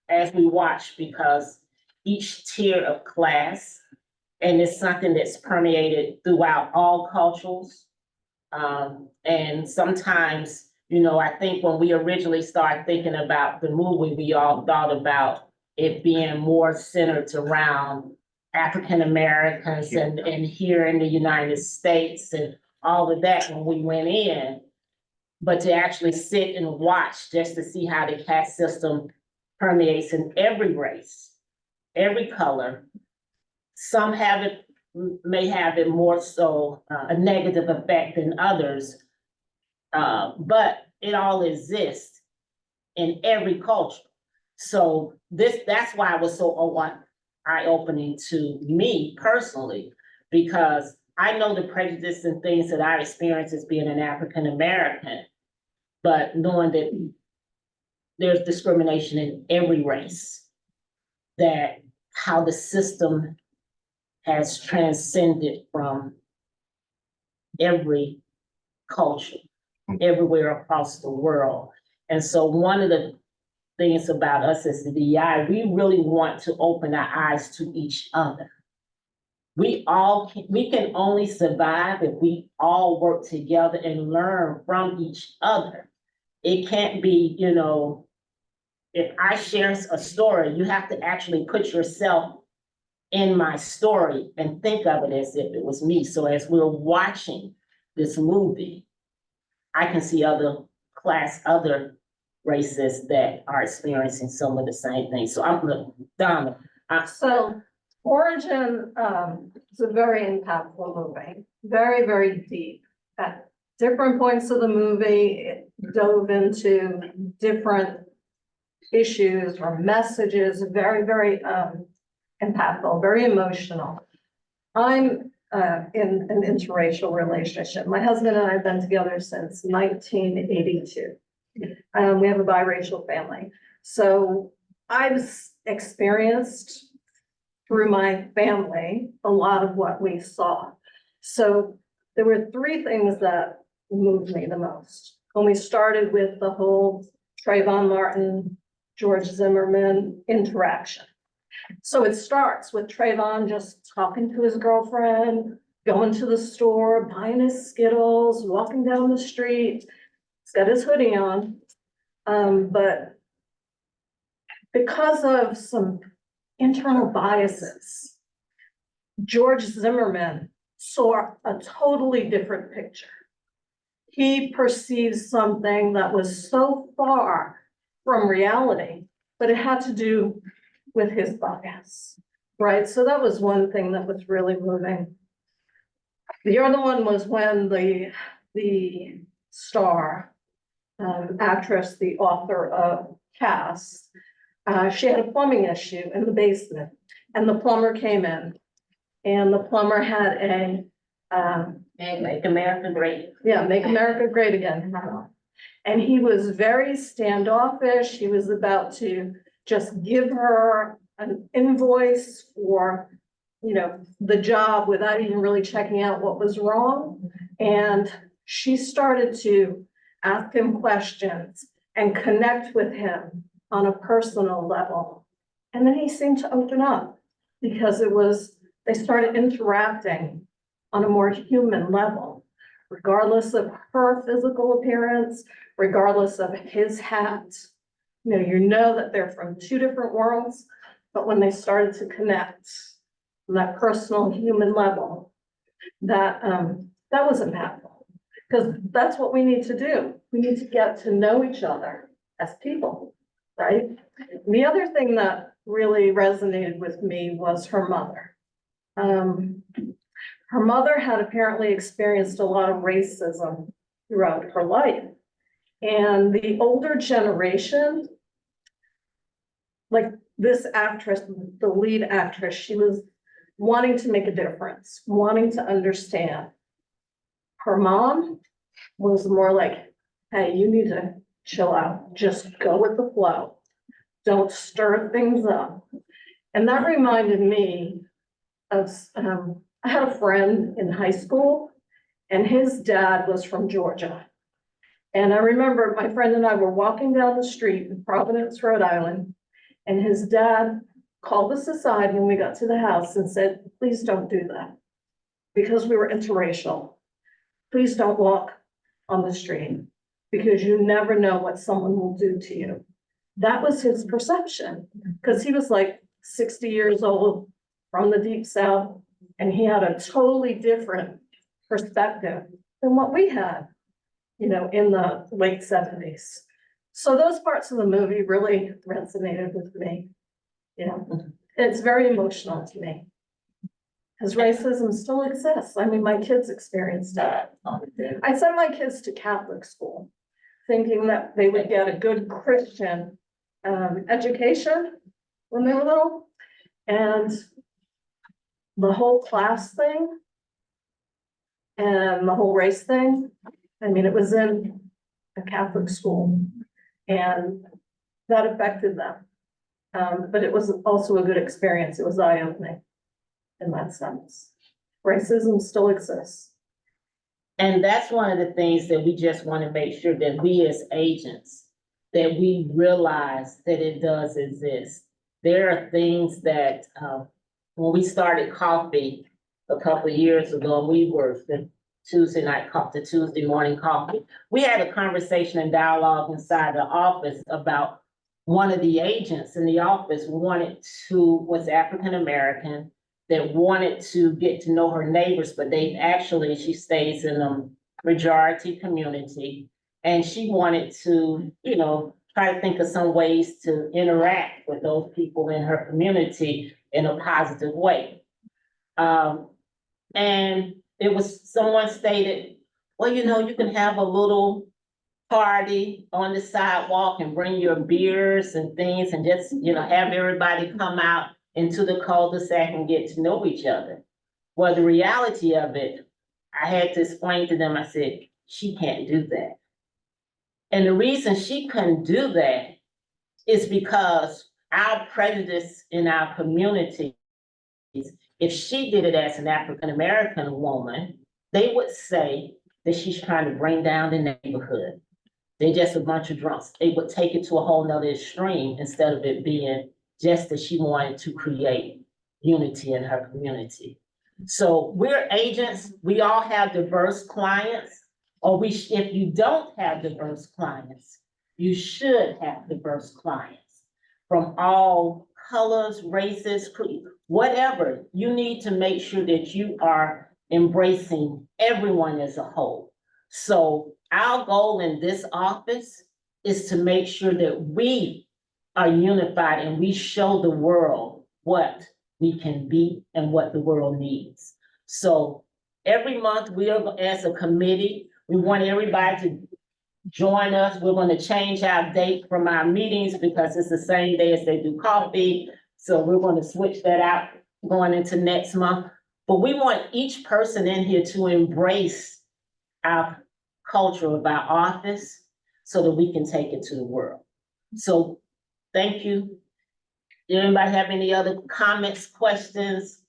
as we watched, because each tier of class, and it's something that's permeated throughout all cultures. And sometimes, I think when we originally started thinking about the movie, we all thought about it being more centered around African Americans and here in the United States and all of that when we went in. But to actually sit and watch just to see how the caste system permeates in every race, every color. Some may have it more so a negative effect than others. But it all exists in every culture. So that's why it was so eye-opening to me personally, because I know the prejudice and things that I experienced as being an African American. but knowing that there's discrimination in every race, that how the system has transcended from every culture, everywhere across the world. And so one of the things about us as the DEI, we really want to open our eyes to each other. We can only survive if we all work together and learn from each other. It can't be, you know, if I share a story, you have to actually put yourself in my story and think of it as if it was me. So as we're watching this movie, I can see other races that are experiencing some of the same things. So I'm, Donna. So Origin, is a very impactful movie, very, very deep. At different points of the movie, it dove into different issues or messages, very, very, impactful, very emotional. I'm, in an interracial relationship. My husband and I have been together since 1982. We have a biracial family. So I've experienced through my family a lot of what we saw. So there were three things that moved me the most. When we started with the whole Trayvon Martin, George Zimmerman interaction. So it starts with Trayvon just talking to his girlfriend, going to the store, buying his Skittles, walking down the street. He's got his hoodie on. But because of some internal biases, George Zimmerman saw a totally different picture. He perceived something that was so far from reality, but it had to do with his bias, right? So that was one thing that was really moving. The other one was when the star actress, the author of Cass, she had a plumbing issue in the basement, and the plumber came in, and the plumber had a Make America Great. Yeah, Make America Great Again. And he was very standoffish. He was about to just give her an invoice for, you know, the job without even really checking out what was wrong. And she started to ask him questions and connect with him on a personal level. And then he seemed to open up because they started interacting on a more human level, regardless of her physical appearance, regardless of his hat. You know that they're from two different worlds, but when they started to connect on that personal human level, that was impactful. Because that's what we need to do. We need to get to know each other as people, right? The other thing that really resonated with me was her mother. Her mother had apparently experienced a lot of racism throughout her life. And the older generation, like this actress, the lead actress, she was wanting to make a difference, wanting to understand. Her mom was more like, hey, you need to chill out, just go with the flow. Don't stir things up. And that reminded me of, I had a friend in high school and his dad was from Georgia. And I remember my friend and I were walking down the street in Providence, Rhode Island, and his dad called us aside when we got to the house and said, please don't do that. Because we were interracial. Please don't walk on the street because you never know what someone will do to you. That was his perception because he was like 60 years old from the Deep South, and he had a totally different perspective than what we had, in the late 70s. So those parts of the movie really resonated with me. It's very emotional to me. Because racism still exists. I mean, my kids experienced it. I sent my kids to Catholic school, thinking that they would get a good Christian education when they were little. And the whole class thing and the whole race thing, I mean, it was in a Catholic school. And that affected them. But it was also a good experience. It was eye-opening in that sense. Racism still exists. And that's one of the things that we just want to make sure that we as agents, that we realize that it does exist. There are things that, when we started coffee a couple of years ago, we were the Tuesday morning coffee. We had a conversation and dialogue inside the office about one of the agents in the office was African-American, that wanted to get to know her neighbors, but she stays in a majority community. And she wanted to, try to think of some ways to interact with those people in her community in a positive way. And someone stated, well, you can have a little party on the sidewalk and bring your beers and things and just, have everybody come out into the cul-de-sac and get to know each other. Well, the reality of it, I had to explain to them, I said, she can't do that. And the reason she couldn't do that is because our prejudice in our community, if she did it as an African-American woman, they would say that she's trying to bring down the neighborhood. They're just a bunch of drunks. They would take it to a whole nother extreme instead of it being just that she wanted to create unity in her community. So we're agents, we all have diverse clients, if you don't have diverse clients, you should have diverse clients from all colors, races, whatever. You need to make sure that you are embracing everyone as a whole. So our goal in this office is to make sure that we are unified and we show the world what we can be and what the world needs. So every month we are, as a committee, we want everybody to join us. We're going to change our date from our meetings because it's the same day as they do coffee. So we're going to switch that out going into next month. But we want each person in here to embrace our culture of our office so that we can take it to the world. So thank you. Does anybody have any other comments, questions,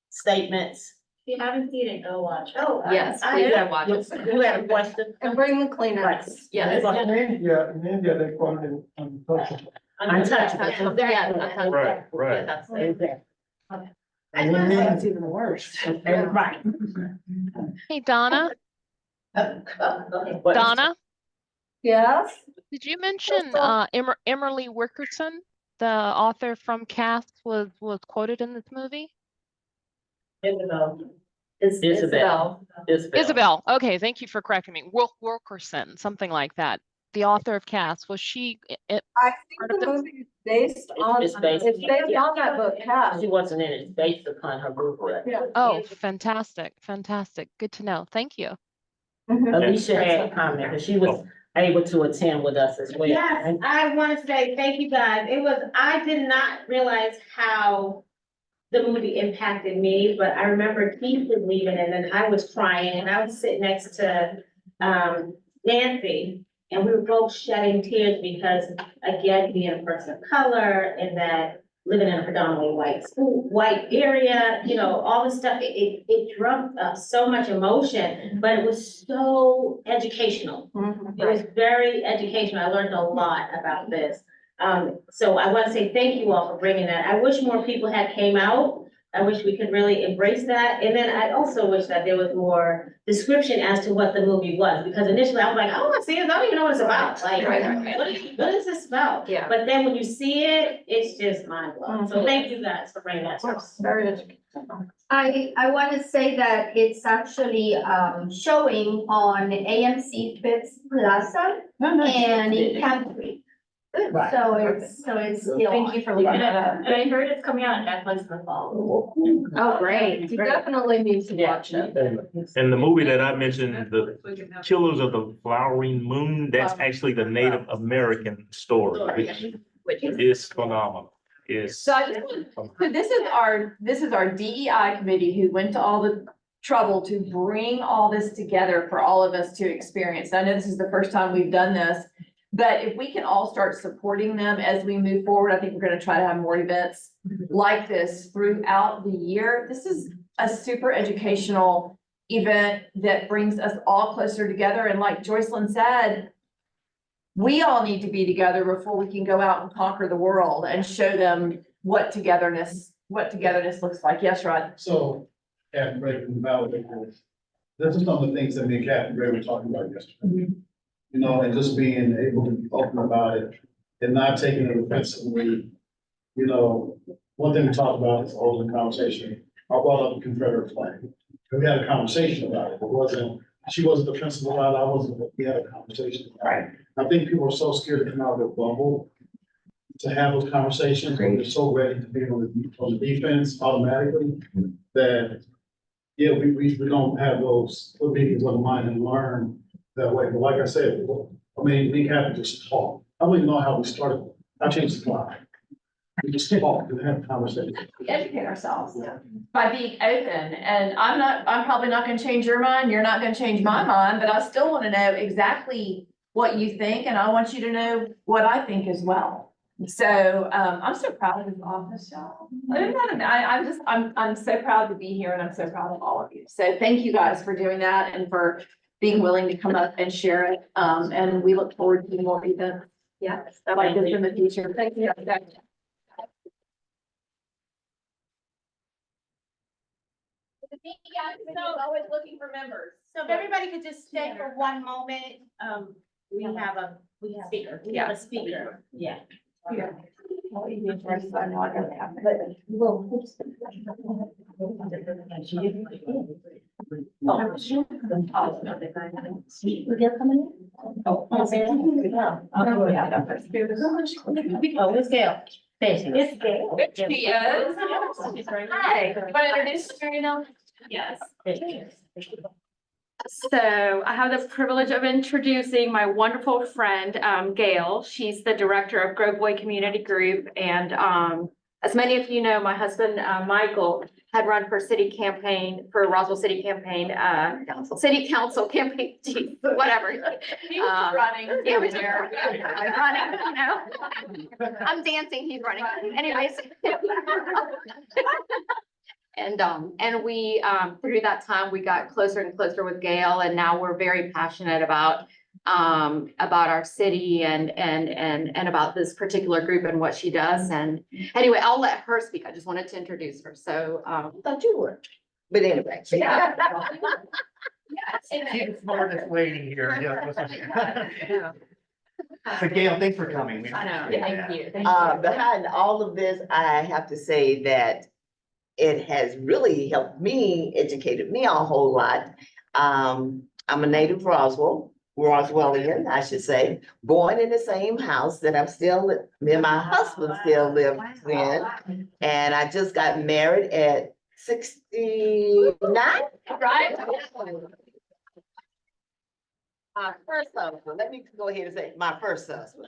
statements? If you haven't seen it, go watch. Oh, Yes, I- please watch it. You had a question? And bring the Kleenex. Yes. In India, they call it untouchable. Untouchable. Yeah, Right, right. Yeah, that's it. Exactly. That's even worse. Right. Hey, Donna, What- Donna, Yes? did you mention Emmerly Wickerson, the author from Cast, was quoted in this movie? Isabel. Isabel. Okay, thank you for correcting me. Wilkerson, something like that. The author of Cast, was she? I Part think of the the- movie is based on, It's based- it's based on that book, Cash. She wasn't in it, it's based upon her book. Yeah. Oh, fantastic, fantastic. Good to know. Thank you. Alicia had a comment, but she was able to attend with us as well. Yes, I want to say thank you guys. I did not realize how the movie impacted me, but I remember Keith was leaving and then I was crying and I was sitting next to Nancy. And we were both shedding tears because, again, being a person of color and that living in a predominantly white area, all this stuff, it drove so much emotion, but it was so educational. It was very educational. I learned a lot about this. So I want to say thank you all for bringing that. I wish more people had came out. I wish we could really embrace that. And then I also wish that there was more description as to what the movie was, because initially I was like, I want to see it. I don't even know what it's about. Like, Right. what is this about? Yeah. But then when you see it, it's just mind blowing. So thank you guys for bringing that to us. Very educational. I want to say that it's actually showing on AMC Fitz Plaza and in Camp Creek. Right. So it's Thank you for looking at And I heard it's coming out on Netflix in the fall. Oh, great. You definitely need to watch it. And the movie that I mentioned, The Killers of the Flowering Moon, that's actually the Native American story, which is phenomenal. It's So I just want, so this is our DEI committee who went to all the trouble to bring all this together for all of us to experience. I know this is the first time we've done this, but if we can all start supporting them as we move forward, I think we're gonna try to have more events like this throughout the year. This is a super educational event that brings us all closer together. And like Joycelyn said, we all need to be together before we can go out and conquer the world and show them what togetherness looks like. Yes, Rod? So, Captain Ray, can validate this. This is some of the things that me and Captain Ray were talking about yesterday. You know, and just being able to be open about it and not taking it offensively. You know, one thing we talked about is holding a conversation. I brought up the Confederate flag. We had a conversation about it. It wasn't, she wasn't the principal, I wasn't, but we had a conversation. Right. I think people are so scared to come out of their bubble to have those conversations, and they're so ready to be on the defense automatically that, yeah, we don't have those meetings of the mind and learn that way. But like I said, I mean, we have to just talk. I don't even know how we started. I changed the slide. We just talk and have a conversation. We educate ourselves by being open, and I'm probably not gonna change your mind, you're not gonna change my mind, but I still wanna know exactly what you think, and I want you to know what I think as well. So, I'm so proud of this office, y'all. I'm so proud to be here, and I'm so proud of all of you. So thank you guys for doing that and for being willing to come up and share it. And we look forward to more events. Yeah, like this in the future. Thank you. Always looking for members. So if everybody could just stay for one moment, we have a speaker. We have a speaker. Yeah. Oh, it's Gail. It's Gail. She is. Hi, you want to introduce yourself? Yes. So I have the privilege of introducing my wonderful friend, Gail. She's the director of Groveway Community Group. And as many of you know, my husband, Michael, had run for Roswell City campaign, city council campaign, geez, whatever. He was running. He was running, you know. I'm dancing, he's running. Anyways. And we, through that time, we got closer and closer with Gail, and now we're very passionate about our city and about this particular group and what she does. And anyway, I'll let her speak. I just wanted to introduce her. So, thought you were, but anyway. Yeah. She's the smartest lady here. Yeah. So Gail, thanks for coming. I know, thank you. Behind all of this, I have to say that it has really helped me, educated me a whole lot. I'm a native Roswellian, I should say, born in the same house that me and my husband still live in. And I just got married at 69. Right? My first husband, let me go ahead and say my first husband.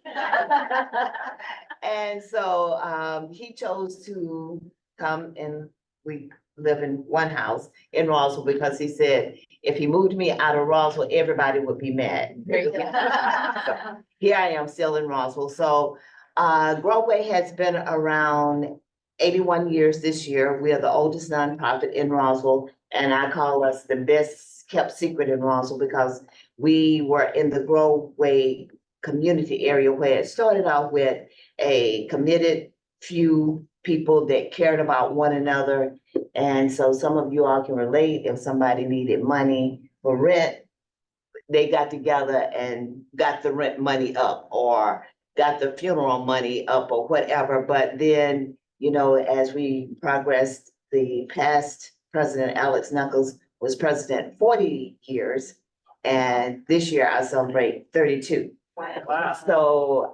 And so he chose to come and we live in one house in Roswell because he said, if he moved me out of Roswell, everybody would be mad. So, here I am still in Roswell. So Groveway has been around 81 years this year. We are the oldest nonprofit in Roswell, and I call us the best kept secret in Roswell because we were in the Groveway community area where it started out with a committed few people that cared about one another. And so some of you all can relate. If somebody needed money for rent, they got together and got the rent money up or got the funeral money up or whatever. But then, you know, as we progressed, the past president, Alex Knuckles, was president 40 years. And this year I celebrate 32. Wow. So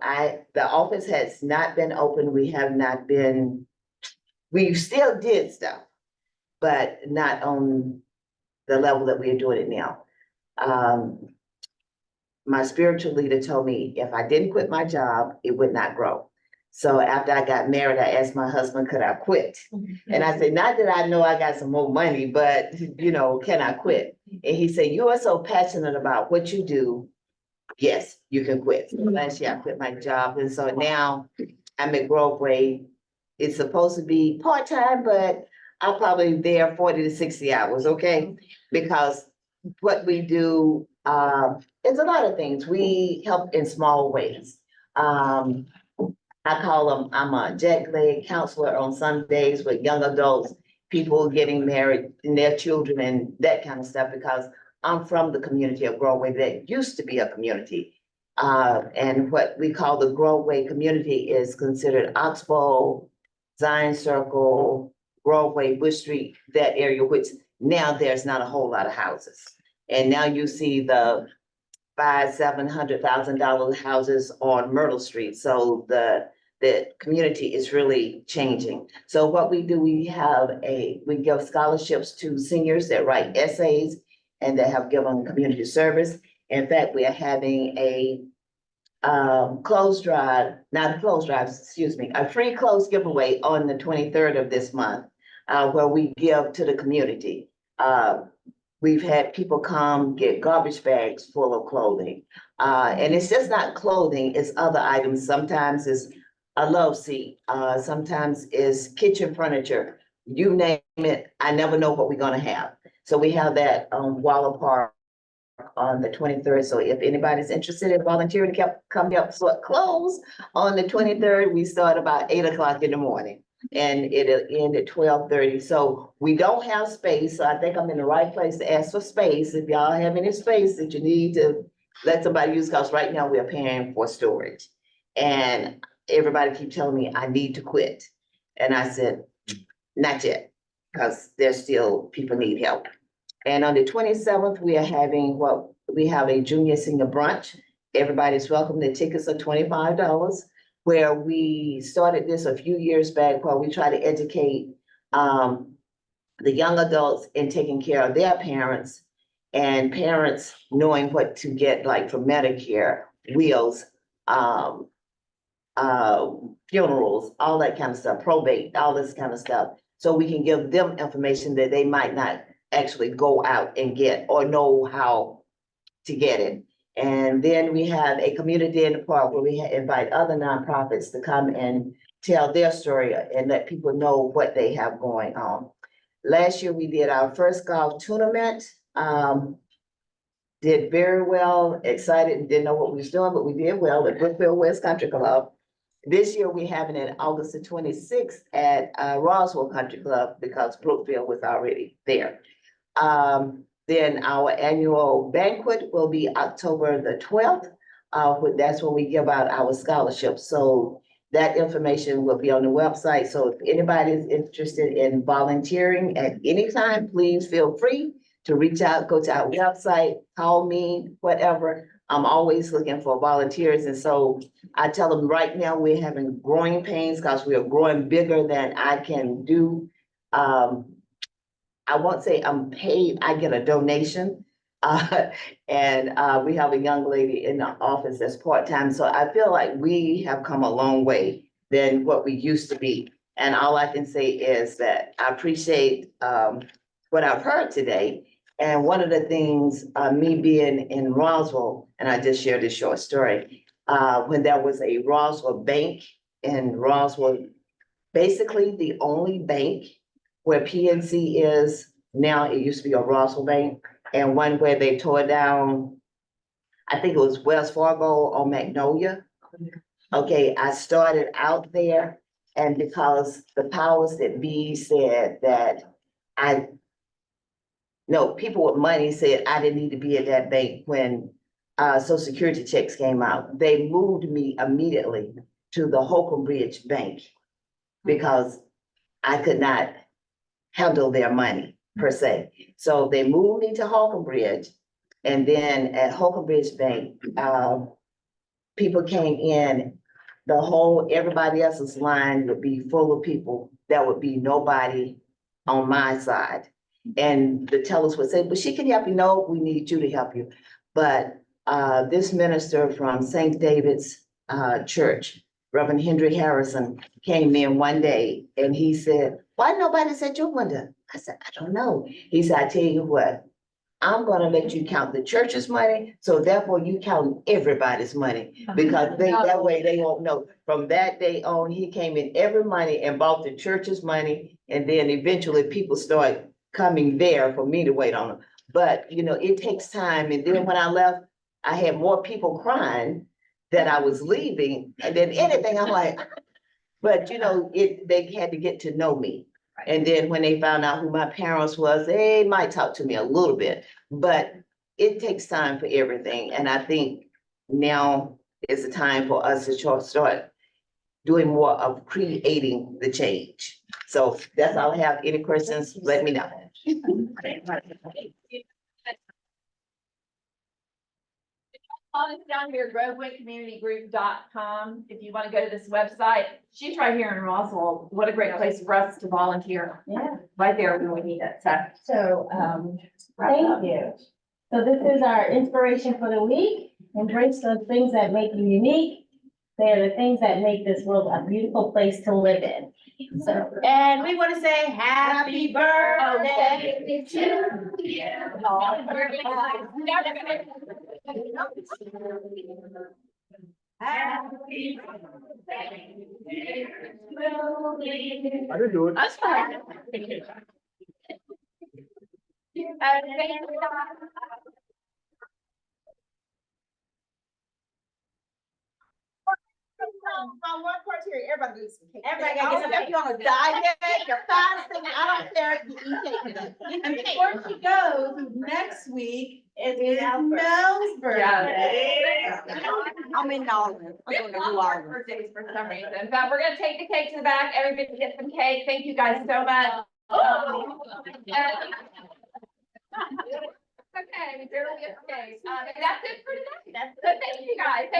the office has not been open. We still did stuff, but not on the level that we are doing it now. My spiritual leader told me if I didn't quit my job, it would not grow. So after I got married, I asked my husband, could I quit? And I said, not that I know I got some more money, but you know, can I quit? And he said, you are so passionate about what you do. Yes, you can quit. So last year I quit my job. And so now I'm at Groveway. It's supposed to be part-time, but I'm probably there 40 to 60 hours, okay? Because what we do, is a lot of things. We help in small ways. I call them, I'm a jack-leg counselor on Sundays with young adults, people getting married and their children and that kind of stuff, because I'm from the community of Groveway that used to be a community. And what we call the Groveway community is considered Oxbow, Zion Circle, Groveway, Bush Street, that area, which now there's not a whole lot of houses. And now you see the $700,000 houses on Myrtle Street. So the community is really changing. So what we do, we give scholarships to seniors that write essays and that have given community service. In fact, we are having a clothes drive, not a clothes drive, excuse me, a free clothes giveaway on the 23rd of this month, where we give to the community. We've had people come get garbage bags full of clothing. And it's just not clothing, it's other items. Sometimes it's a love seat, sometimes it's kitchen furniture. You name it, I never know what we're gonna have. So we have that on Waller Park on the 23rd. So if anybody's interested in volunteering to come help sort clothes on the 23rd, we start about 8 o'clock in the morning. And it'll end at 12:30. So we don't have space. So I think I'm in the right place to ask for space. If y'all have any space that you need to let somebody use, because right now we are paying for storage. And everybody keep telling me I need to quit. And I said, not yet, because there's still people need help. And on the 27th, we have a junior senior brunch. Everybody's welcome. The tickets are $25. Where we started this a few years back, where we try to educate the young adults in taking care of their parents, and parents knowing what to get, like for Medicare, wills, funerals, all that kind of stuff, probate, all this kind of stuff. So we can give them information that they might not actually go out and get or know how to get it. And then we have a community in the park where we invite other nonprofits to come and tell their story and let people know what they have going on. Last year, we did our first golf tournament. Did very well, excited, and didn't know what we was doing, but we did well at Brookfield West Country Club. This year, we having it August the 26th at Roswell Country Club, because Brookfield was already there. Then our annual banquet will be October the 12th. That's when we give out our scholarships. So that information will be on the website. So if anybody is interested in volunteering at any time, please feel free to reach out, go to our website, call me, whatever. I'm always looking for volunteers. And so I tell them right now we're having growing pains because we are growing bigger than I can do. I won't say I'm paid, I get a donation. And we have a young lady in the office that's part-time. So I feel like we have come a long way than what we used to be. And all I can say is that I appreciate what I've heard today. And one of the things, me being in Roswell, and I just shared this short story, when there was a Roswell bank in Roswell, basically the only bank where PNC is now, it used to be a Roswell Bank, and one where they tore down, I think it was Wells Fargo on Magnolia. Okay, I started out there, and because the powers that be said that people with money said I didn't need to be at that bank when Social Security checks came out. They moved me immediately to the Holcomb Bridge Bank because I could not handle their money per se. So they moved me to Holcomb Bridge, and then at Holcomb Bridge Bank, people came in, everybody else's line would be full of people. There would be nobody on my side. And the tellers would say, but she can help you. No, we need you to help you. But this minister from St. David's Church Reverend Hendry Harrison came in one day and he said, why nobody at your window? I said, I don't know. He said, I tell you what, I'm gonna let you count the church's money, so therefore you count everybody's money. Because that way they won't know. From that day on, he came in every money and bought the church's money. And then eventually people started coming there for me to wait on them. But, it takes time. And then when I left, I had more people crying that I was leaving than anything. I'm like, but they had to get to know me. And then when they found out who my parents was, they might talk to me a little bit, but it takes time for everything. And I think now is the time for us to start doing more of creating the change. So that's all I have. Any questions, let me know. On down here, GroveWayCommunityGroup.com. If you want to go to this website, she's right here in Roswell. What a great place for us to volunteer. Yeah. Right there when we need it. So, thank you. So this is our inspiration for the week. Embrace those things that make you unique. They're the things that make this world a beautiful place to live in. So, And we want to say happy birthday to you. Happy birthday. I didn't do it. That's fine. On one criteria, everybody needs some cake. Everybody I gotta don't get care if you're on a diet, you're fasting, I don't care if you eat cake today. And before she goes, next week is Mel's birthday. I'm in Nolens. I'm going to New Orleans. Birthdays for some reason, but we're gonna take the cake to the back. Everybody get some cake. Thank you guys so much. Okay, we barely get the cake. And that's it for today. So thank you guys. Thank